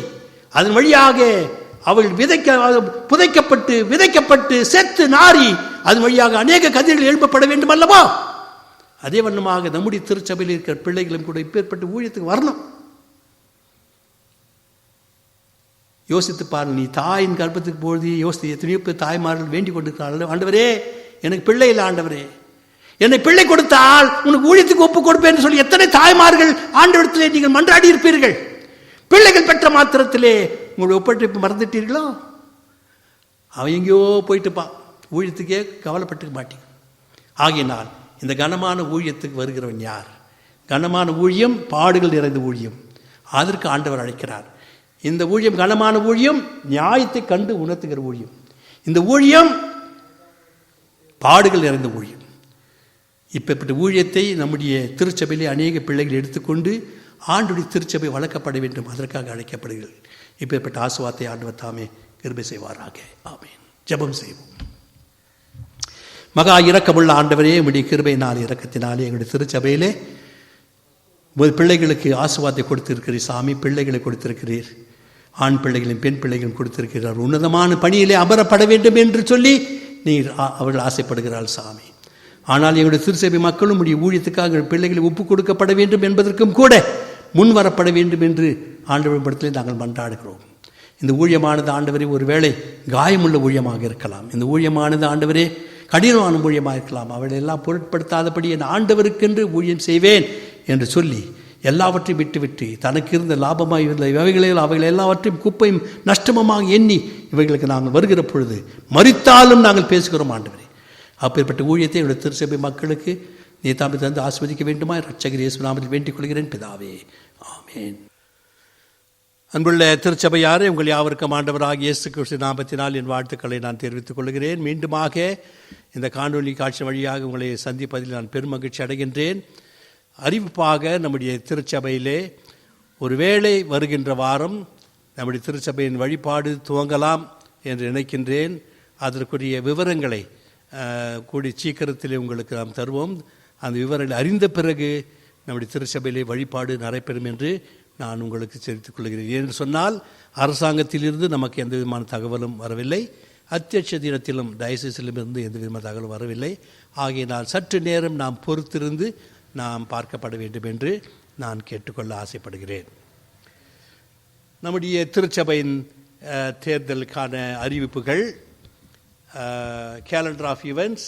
அதன் வழியாக அவள் விதைக்கப்பட்டு செத்து நாரி அதன் வழியாக அநேக கதிர்கள் எழுப்பப்பட வேண்டும் அல்லவா? அதே வண்ணமாக நம்முடைய திருச்சபையில் இருக்கிற பிள்ளைகளும் கூட இப்பேற்பட்ட ஊழியத்துக்கு வரணும். யோசித்து பாருங்கள். நீ தாயின் கர்ப்பத்துக்கு பொழுது யோசித்து எத்தனையோ பேர் தாய்மார்கள் வேண்டிக் கொண்டிருக்கிறார்கள், ஆண்டவரே எனக்கு பிள்ளை இல்லை, ஆண்டவரே என்னை பிள்ளை கொடுத்தால் உனக்கு ஊழியத்துக்கு ஒப்பு கொடுப்பேன் என்று சொல்லி எத்தனை தாய்மார்கள் ஆண்டவரிடத்திலே நீங்கள் மன்றாடி இருப்பீர்கள். பிள்ளைகள் பெற்ற மாத்திரத்திலே உங்களுடைய ஒப்படைப்பு மறந்துட்டீர்களோ? அவன் எங்கேயோ போயிட்டுப்பான், ஊழியத்துக்கே கவலைப்பட்டுக்க மாட்டீங்க. ஆகையினால் இந்த கனமான ஊழியத்துக்கு வருகிறவன் யார்? கனமான ஊழியம் பாடுகள் நிறைந்த ஊழியம். அதற்கு ஆண்டவர் அழைக்கிறார். இந்த ஊழியம் கனமான ஊழியம், நியாயத்தை கண்டு உணர்த்துகிற ஊழியம். இந்த ஊழியம் பாடுகள் நிறைந்த ஊழியம். இப்பேற்பட்ட ஊழியத்தை நம்முடைய திருச்சபையிலே அநேக பிள்ளைகள் எடுத்துக்கொண்டு ஆண்டுடைய திருச்சபை வளர்க்கப்பட வேண்டும், அதற்காக அழைக்கப்படுகிறது. இப்பேற்பட்ட ஆசீர்வாதத்தை ஆண்டவர் தாமே கிருபை செய்வாராக. ஆமென். ஜெபம் செய்வோம். மகா இரக்கமுள்ள ஆண்டவரே, உம்முடைய கிருபையினால் இரக்கத்தினாலே எங்களுடைய திருச்சபையிலே பிள்ளைகளுக்கு ஆசீர்வாதத்தை கொடுத்திருக்கிறீர் சாமி. பிள்ளைகளை கொடுத்திருக்கிறீர், ஆண் பிள்ளைகளையும் பெண் பிள்ளைகளும் கொடுத்திருக்கிறார். உன்னதமான பணியிலே அமரப்பட வேண்டும் என்று சொல்லி நீர் அவர்கள் ஆசைப்படுகிறாள் சாமி. ஆனால் எங்களுடைய திருச்சபை மக்களும் உடைய ஊழியத்துக்காக பிள்ளைகளை ஒப்புக் கொடுக்கப்பட வேண்டும் என்பதற்கும் கூட முன் வரப்பட வேண்டும் என்று ஆண்டவரின் படத்திலே நாங்கள் மன்றாடுகிறோம். இந்த ஊழியமானது ஆண்டவரே ஒருவேளை காயமுள்ள ஊழியமாக இருக்கலாம். இந்த ஊழியமானது ஆண்டவரே கடினமான ஊழியமாக இருக்கலாம். அவளை எல்லாம் பொருட்படுத்தாதபடி என் ஆண்டவருக்கென்று ஊழியம் செய்வேன் என்று சொல்லி எல்லாவற்றையும் விட்டுவிட்டு தனக்கு இருந்த லாபமாக இருந்த அவைகளை எல்லாவற்றையும் குப்பையும் நஷ்டமுமாக எண்ணி இவைகளுக்கு நாங்கள் வருகிற பொழுது மரித்தாலும் நாங்கள் பேசுகிறோம் ஆண்டவரே. அப்பேற்பட்ட ஊழியத்தை என்னுடைய திருச்சபை மக்களுக்கு நீ தாமே தந்து ஆஸ்வதிக்க வேண்டுமா இரட்சகர் இயேசு நாமத்தில் வேண்டிக் கொள்கிறேன் பிதாவே. ஆமென். அன்புள்ள திருச்சபையாரே, உங்கள் யாவருக்கும் ஆண்டவராகிய இயேசு கிறிஸ்து நாமத்தினால் என் வாழ்த்துக்களை நான் தெரிவித்துக் கொள்கிறேன். மீண்டுமாக இந்த காணொலி காட்சி வழியாக உங்களை சந்திப்பதில் நான் பெருமகிழ்ச்சி அடைகின்றேன். அறிவிப்பாக நம்முடைய திருச்சபையிலே ஒருவேளை வருகின்ற வாரம் நம்முடைய திருச்சபையின் வழிபாடு துவங்கலாம் என்று நினைக்கின்றேன். அதற்குரிய விவரங்களை கூடி சீக்கிரத்திலே உங்களுக்கு நாம் தருவோம். அந்த விவரங்களை அறிந்த பிறகு நம்முடைய திருச்சபையிலே வழிபாடு நடைபெறும் என்று நான் உங்களுக்கு தெரிவித்துக் கொள்கிறேன். என்று சொன்னால் அரசாங்கத்திலிருந்து நமக்கு எந்த விதமான தகவலும் வரவில்லை, அத்தியட்ச தினத்திலும் டயசிஸிலிருந்து எந்த விதமான தகவலும் வரவில்லை. ஆகையினால் சற்று நேரம் நாம் பொறுத்திருந்து நாம் பார்க்கப்பட வேண்டும் என்று நான் கேட்டுக்கொள்ள ஆசைப்படுகிறேன். நம்முடைய திருச்சபையின் தேர்தலுக்கான அறிவிப்புகள், calendar of events.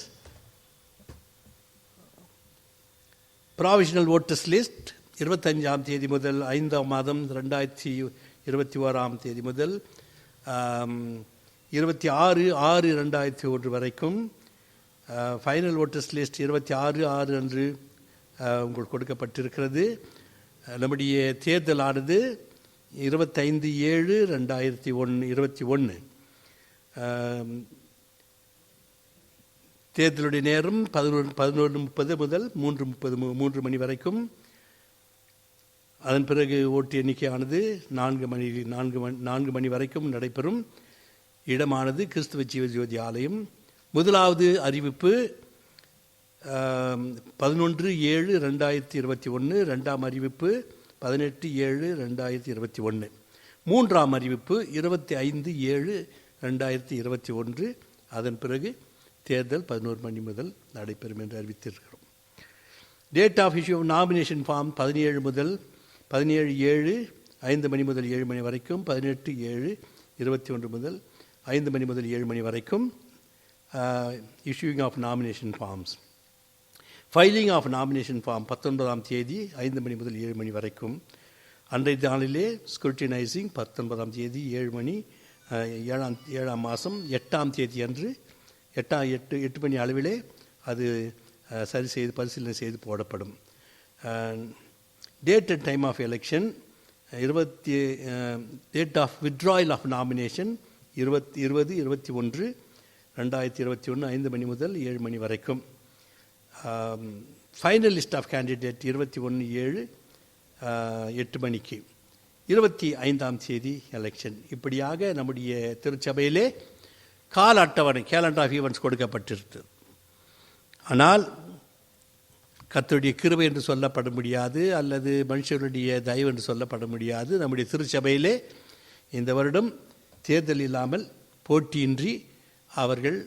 Provisional voters list 25ஆம் தேதி முதல் 5ஆம் மாதம் 2021 முதல் 26/6/2001 வரைக்கும். ஃபைனல் ஓட்டர்ஸ் லிஸ்ட் 26/6 அன்று உங்களுக்கு கொடுக்கப்பட்டிருக்கிறது. நம்முடைய தேர்தலானது 25/7/2021. தேர்தலுடைய நேரம் 11:30 முதல் 3:30 மணி வரைக்கும். அதன் பிறகு ஓட்டு எண்ணிக்கையானது 4 மணி வரைக்கும் நடைபெறும். இடமானது கிறிஸ்துவ ஜீவஜோதி ஆலயம். முதலாவது அறிவிப்பு 11/7/2021. இரண்டாம் அறிவிப்பு 18/7/2021. மூன்றாம் அறிவிப்பு 25/7/2021. அதன் பிறகு தேர்தல் 11 மணி முதல் நடைபெறும் என்று அறிவித்திருக்கிறோம். Date of issue of nomination form 17/7 5 மணி முதல் 7 மணி வரைக்கும். 18/7/21 முதல் 5 மணி முதல் 7 மணி வரைக்கும். Issuing of nomination forms. Filing of nomination form 19ஆம் தேதி 5 மணி முதல் 7 மணி வரைக்கும். அன்றைய நாளிலே ஸ்க்ரூட்டினைசிங் 19ஆம் தேதி 7 மணி 7ஆம் மாதம் 8ஆம் தேதி அன்று 8 மணி அளவிலே அது சரி செய்து பரிசீலனை செய்து போடப்படும். Date and time of election date of withdrawal of nomination 20/21/2021 5 மணி முதல் 7 மணி வரைக்கும். ஃபைனல் லிஸ்ட் ஆஃப் கேண்டிடேட் 21/7 8 மணிக்கு. 25ஆம் தேதி எலெக்ஷன். இப்படியாக நம்முடைய திருச்சபையிலே கால அட்டவணை கேலண்டர் ஆஃப் ஈவெண்ட்ஸ் கொடுக்கப்பட்டிருக்கிறது. ஆனால் கர்த்தருடைய கிருபை என்று சொல்லப்பட முடியாது, அல்லது மனுஷருடைய தயவு என்று சொல்லப்பட முடியாது. நம்முடைய திருச்சபையிலே இந்த வருடம் தேர்தல் இல்லாமல் போட்டியின்றி அவர்கள்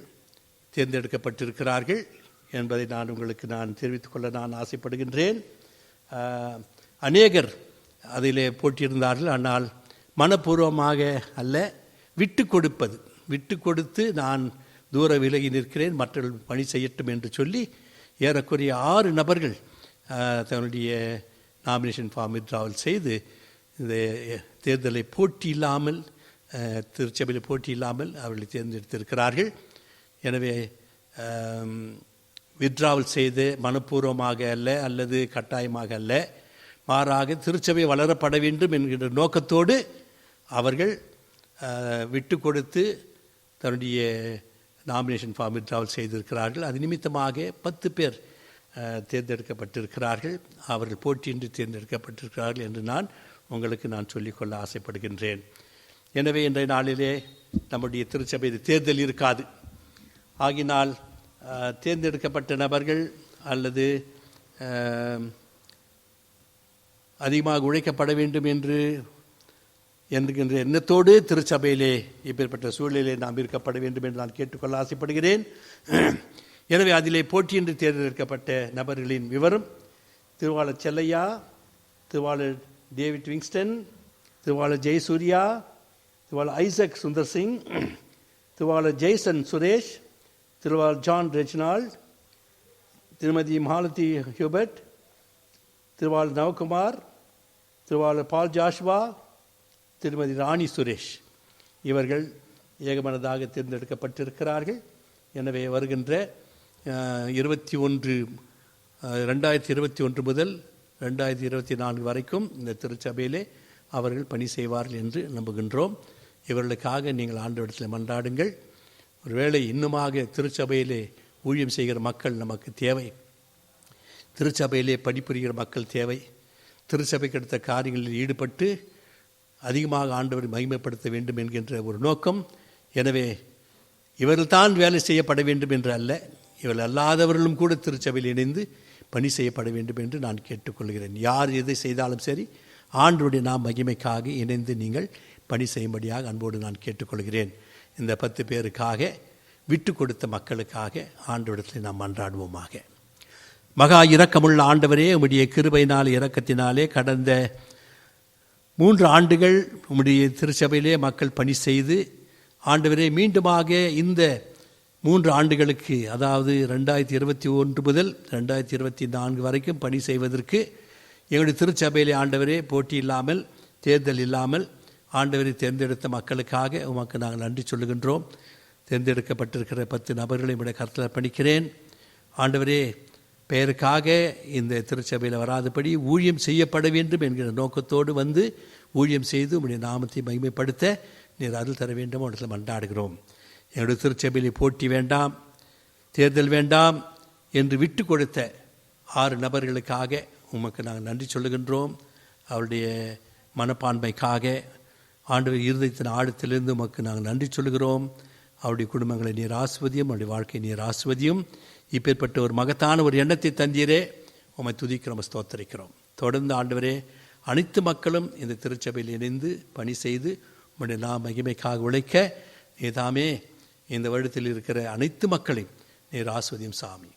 தேர்ந்தெடுக்கப்பட்டிருக்கிறார்கள் என்பதை உங்களுக்கு தெரிவித்துக் கொள்ள நான் ஆசைப்படுகின்றேன். அநேகர் அதிலே போட்டியிருந்தார்கள். ஆனால் மனப்பூர்வமாக அல்ல, விட்டு கொடுத்து நான் தூர விலகி நிற்கிறேன், மற்றவர்கள் பணி செய்யட்டும் என்று சொல்லி ஏறக்குறைய 6 நபர்கள் தன்னுடைய நாமினேஷன் ஃபார்ம் வித்ட்ராவல் செய்து இந்த தேர்தலை திருச்சபையில் போட்டி இல்லாமல் அவர்களை தேர்ந்தெடுத்திருக்கிறார்கள். எனவே வித்ட்ராவல் செய்து மனப்பூர்வமாக அல்ல, அல்லது கட்டாயமாக அல்ல, மாறாக திருச்சபை வளரப்பட வேண்டும் என்கின்ற நோக்கத்தோடு அவர்கள் விட்டு கொடுத்து தன்னுடைய நாமினேஷன் ஃபார்ம் வித்ட்ராவல் செய்திருக்கிறார்கள். அது நிமித்தமாக 10 பேர் தேர்ந்தெடுக்கப்பட்டிருக்கிறார்கள். அவர்கள் போட்டியின்றி தேர்ந்தெடுக்கப்பட்டிருக்கிறார்கள் என்று நான் சொல்லிக்கொள்ள ஆசைப்படுகின்றேன். எனவே இன்றைய நாளிலே நம்முடைய திருச்சபையில் தேர்தல் இருக்காது. ஆகினால் தேர்ந்தெடுக்கப்பட்ட நபர்கள் அல்லது அதிகமாக உழைக்கப்பட வேண்டும் என்கின்ற எண்ணத்தோடு திருச்சபையிலே இப்பேற்பட்ட சூழ்நிலையிலே நாம் இருக்கப்பட வேண்டும் என்று நான் கேட்டுக்கொள்ள ஆசைப்படுகிறேன். எனவே அதிலே போட்டியின்றி தேர்ந்தெடுக்கப்பட்ட நபர்களின் விவரம்: திருவாளர் செல்லையா, திருவாளர் டேவிட் விங்ஸ்டன், திருவாளர் ஜெயசூர்யா, திருவாளர் ஐசக் சுந்தர் சிங், திருவாளர் ஜெய்சன் சுரேஷ், திருவாளர் ஜான் ரெஜினால்ட், திருமதி மாலதி ஹியூபர்ட், திருவாளர் நவகுமார், திருவாளர் பால் ஜாஷ்வா, திருமதி ராணி சுரேஷ். இவர்கள் ஏகமனதாக தேர்ந்தெடுக்கப்பட்டிருக்கிறார்கள். எனவே வருகின்ற 2021 முதல் 2024 வரைக்கும் இந்த திருச்சபையிலே அவர்கள் பணி செய்வார்கள் என்று நம்புகின்றோம். இவர்களுக்காக நீங்கள் ஆண்டவரிடத்தில் மன்றாடுங்கள். ஒருவேளை இன்னுமாக திருச்சபையிலே ஊழியம் செய்கிற மக்கள் நமக்கு தேவை. திருச்சபையிலே பணிபுரிகிற மக்கள் தேவை. திருச்சபைக்கு அடுத்த காரியங்களில் ஈடுபட்டு அதிகமாக ஆண்டவரை மகிமைப்படுத்த வேண்டும் என்கின்ற ஒரு நோக்கம். எனவே இவர்கள் தான் வேலை செய்யப்பட வேண்டும் என்று அல்ல, இவர்கள் அல்லாதவர்களும் கூட திருச்சபையில் இணைந்து பணி செய்யப்பட வேண்டும் என்று நான் கேட்டுக்கொள்கிறேன். யார் எதை செய்தாலும் சரி, ஆண்டவருடைய மகிமைக்காக இணைந்து நீங்கள் பணி செய்யும்படியாக அன்போடு நான் கேட்டுக்கொள்கிறேன். இந்த 10 பேருக்காக, விட்டு கொடுத்த மக்களுக்காக ஆண்டவரிடத்தில் நாம் மன்றாடுவோமாக. மகா இரக்கமுள்ள ஆண்டவரே, உம்முடைய கிருபையினால் இரக்கத்தினாலே கடந்த 3 ஆண்டுகள் உம்முடைய திருச்சபையிலே மக்கள் பணி செய்து, ஆண்டவரே மீண்டுமாக இந்த 3 ஆண்டுகளுக்கு, அதாவது 2021 முதல் 2024 வரைக்கும் பணி செய்வதற்கு எங்களுடைய திருச்சபையிலே ஆண்டவரே போட்டி இல்லாமல், தேர்தல் இல்லாமல் ஆண்டவரை தேர்ந்தெடுத்த மக்களுக்காக உமக்கு நாங்கள் நன்றி சொல்லுகின்றோம். தேர்ந்தெடுக்கப்பட்டிருக்கிற 10 நபர்களை உடைய கருத்தில் அர்ப்பணிக்கிறேன். ஆண்டவரே, பெயருக்காக இந்த திருச்சபையில் வராதபடி ஊழியம் செய்யப்பட வேண்டும் என்கிற நோக்கத்தோடு வந்து ஊழியம் செய்து உடைய நாமத்தை மகிமைப்படுத்த நீர் அருள் தர வேண்டும் இடத்துல மன்றாடுகிறோம். என்னுடைய திருச்சபையிலே போட்டி வேண்டாம், தேர்தல் வேண்டாம் என்று விட்டு கொடுத்த 6 நபர்களுக்காக உமக்கு நாங்கள் நன்றி சொல்லுகின்றோம். அவருடைய மனப்பான்மைக்காக ஆண்டவர் இருதயத்தின் ஆழத்திலிருந்து உமக்கு நாங்கள் நன்றி சொல்லுகிறோம். அவருடைய குடும்பங்களை நீர் ஆஸ்வதியும், அவருடைய வாழ்க்கையை நீர் ஆஸ்வதியும். இப்பேற்பட்ட ஒரு மகத்தான ஒரு எண்ணத்தை தந்தீரே, உம்மை துதிக்கிறோம், ஸ்தோத்தரிக்கிறோம். தொடர்ந்து ஆண்டவரே, அனைத்து மக்களும் இந்த திருச்சபையில் இணைந்து பணி செய்து உம்முடைய மகிமைக்காக உழைக்க நீதாமே இந்த வருடத்தில் இருக்கிற அனைத்து மக்களையும் நீர் ஆஸ்வதியும் சாமி.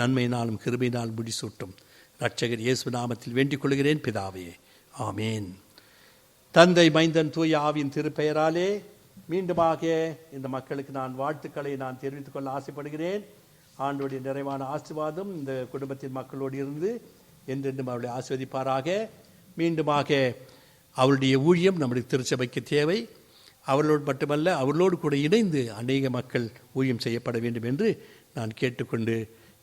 நன்மையினாலும் கிருபையினாலும் முடிசூட்டும் இரட்சகர் இயேசு நாமத்தில் வேண்டிக் கொள்கிறேன் பிதாவே, ஆமேன். தந்தை, மைந்தன், தூய ஆவியின் திருப்பெயராலே மீண்டுமாக இந்த மக்களுக்கு நான் வாழ்த்துக்களை நான் தெரிவித்துக் கொள்ள ஆசைப்படுகிறேன். ஆண்டோடைய நிறைவான ஆசீர்வாதம் இந்த குடும்பத்தின் மக்களோடு இருந்து என்றென்றும் அவர்களை ஆசீர்வதிப்பாராக. மீண்டுமாக அவருடைய ஊழியம் நம்முடைய திருச்சபைக்கு தேவை. அவர்களோடு மட்டுமல்ல, அவர்களோடு கூட இணைந்து அநேக மக்கள் ஊழியம் செய்யப்பட வேண்டும் என்று நான் கேட்டுக்கொண்டு,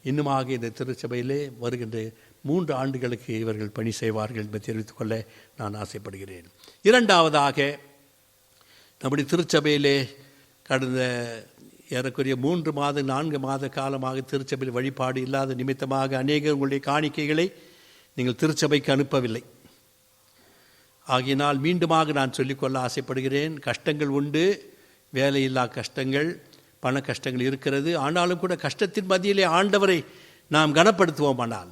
இன்னுமாக இந்த திருச்சபையிலே வருகின்ற 3 ஆண்டுகளுக்கு இவர்கள் பணி செய்வார்கள் என்பதை தெரிவித்துக் கொள்ள நான் ஆசைப்படுகிறேன். இரண்டாவதாக, நம்முடைய திருச்சபையிலே கடந்த ஏறக்குறைய 3 மாத 4 மாத காலமாக திருச்சபையில் வழிபாடு இல்லாத நிமித்தமாக அநேக உங்களுடைய காணிக்கைகளை நீங்கள் திருச்சபைக்கு அனுப்பவில்லை. ஆகையினால் மீண்டுமாக நான் சொல்லிக்கொள்ள ஆசைப்படுகிறேன். கஷ்டங்கள் உண்டு, வேலையில்லா கஷ்டங்கள், பண கஷ்டங்கள் இருக்கிறது. ஆனாலும் கூட கஷ்டத்தின் மத்தியிலே ஆண்டவரை நாம் கனப்படுத்துவோமானால்,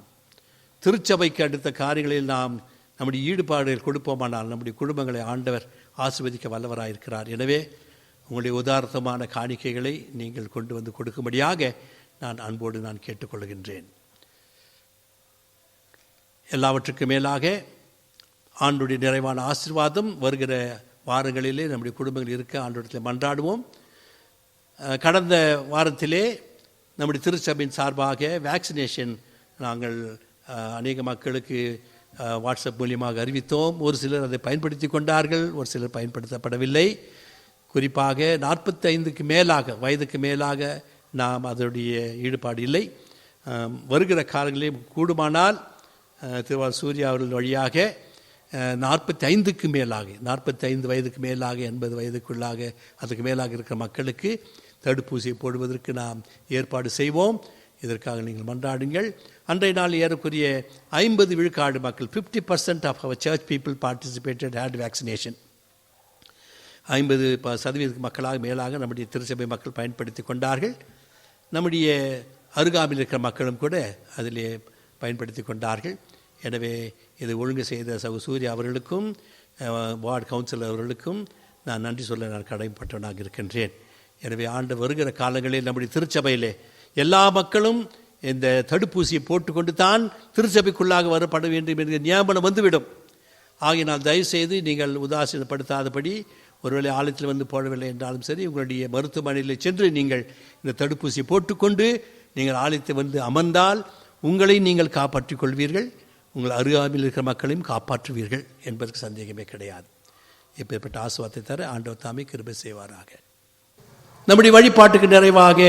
திருச்சபைக்கு அடுத்த காரியங்களில் நாம் நம்முடைய ஈடுபாடுகள் கொடுப்போமானால் நம்முடைய குடும்பங்களை ஆண்டவர் ஆசீர்வதிக்க வல்லவராயிருக்கிறார். எனவே உங்களுடைய உதாரணமான காணிக்கைகளை நீங்கள் கொண்டு வந்து கொடுக்கும்படியாக நான் அன்போடு நான் கேட்டுக்கொள்கின்றேன். எல்லாவற்றுக்கும் மேலாக ஆண்டுடைய நிறைவான ஆசீர்வாதம் வருகிற வாரங்களிலே நம்முடைய குடும்பங்கள் இருக்க ஆண்டோடத்தில் மன்றாடுவோம். கடந்த வாரத்திலே நம்முடைய திருச்சபையின் சார்பாக வேக்சினேஷன் நாங்கள் அநேக மக்களுக்கு வாட்ஸ்அப் மூலியமாக அறிவித்தோம். ஒரு சிலர் அதை பயன்படுத்தி கொண்டார்கள், ஒரு சிலர் பயன்படுத்தப்படவில்லை. குறிப்பாக 45க்கு மேலாக வயதுக்கு மேலாக நாம் அதனுடைய ஈடுபாடு இல்லை. வருகிற காலங்களில் கூடுமானால் திருவாரூர் சூர்யா அவர்கள் வழியாக 45க்கு மேலாக, 45 வயதுக்கு மேலாக, 80 வயதுக்குள்ளாக, அதுக்கு மேலாக இருக்கிற மக்களுக்கு தடுப்பூசியை போடுவதற்கு நாம் ஏற்பாடு செய்வோம். இதற்காக நீங்கள் மன்றாடுங்கள். அன்றைய நாள் ஏறக்குரிய 50 விழுக்காடு மக்கள், 50% of our church people participated had vaccination. 50% மக்களாக மேலாக நம்முடைய திருச்சபை மக்கள் பயன்படுத்தி கொண்டார்கள். நம்முடைய அருகாமையில் இருக்கிற மக்களும் கூட அதிலே பயன்படுத்தி கொண்டார்கள். எனவே இதை ஒழுங்கு செய்த சூர்யா அவர்களுக்கும் வார்டு கவுன்சிலர் அவர்களுக்கும் நான் நன்றி சொல்ல நான் கடமைப்பட்டவனாக இருக்கின்றேன். எனவே ஆண்டு வருகிற காலங்களில் நம்முடைய திருச்சபையிலே எல்லா மக்களும் இந்த தடுப்பூசியை போட்டுக்கொண்டு தான் திருச்சபைக்குள்ளாக வரப்பட வேண்டும் என்கிற நியமனம் வந்துவிடும். ஆகையினால் தயவுசெய்து நீங்கள் உதாசீனப்படுத்தாதபடி, ஒருவேளை ஆலயத்தில் வந்து போடவில்லை என்றாலும் சரி, உங்களுடைய மருத்துவமனையில் சென்று நீங்கள் இந்த தடுப்பூசியை போட்டுக்கொண்டு நீங்கள் ஆலயத்தை வந்து அமர்ந்தால் உங்களை நீங்கள் காப்பாற்றிக் கொள்வீர்கள், உங்கள் அருகாமையில் இருக்கிற மக்களையும் காப்பாற்றுவீர்கள் என்பதற்கு சந்தேகமே கிடையாது. இப்பேற்பட்ட ஆசீர்வாதத்தை தர ஆண்டவர் தாமே கிருபை செய்வாராக. நம்முடைய வழிபாட்டுக்கு நிறைவாக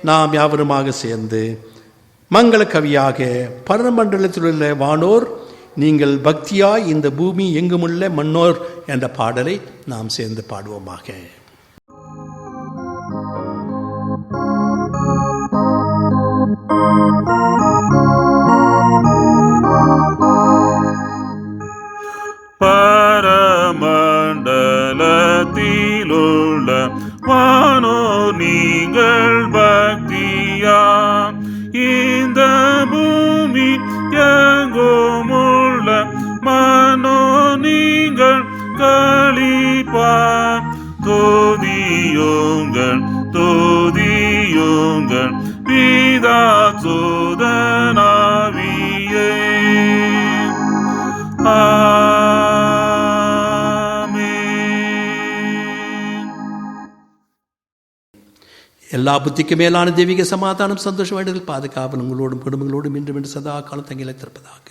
நாம் யாவருமாக சேர்ந்து மங்கள கவியாக பரமண்டலத்தில் உள்ள வானோர் நீங்கள் பக்தியாய் இந்த பூமி எங்குமுள்ள மன்னோர் என்ற பாடலை நாம் சேர்ந்து பாடுவோமாக. பரமண்டலத்திலுள்ள வானோர் நீங்கள் பக்தியா இந்த பூமி எங்குமுள்ள மனோ நீங்கள் களிப்பா தோதியுங்கள் தோதியுங்கள் பிதா சுதனாவியே. எல்லா புத்திக்கு மேலான தெய்வீக சமாதானம், சந்தோஷம், வேண்டுதல், பாதுகாவல் உங்களோடும் குடும்பங்களோடும் இன்றும் என்று சதா காலம் தங்கிலை திறப்பதாக.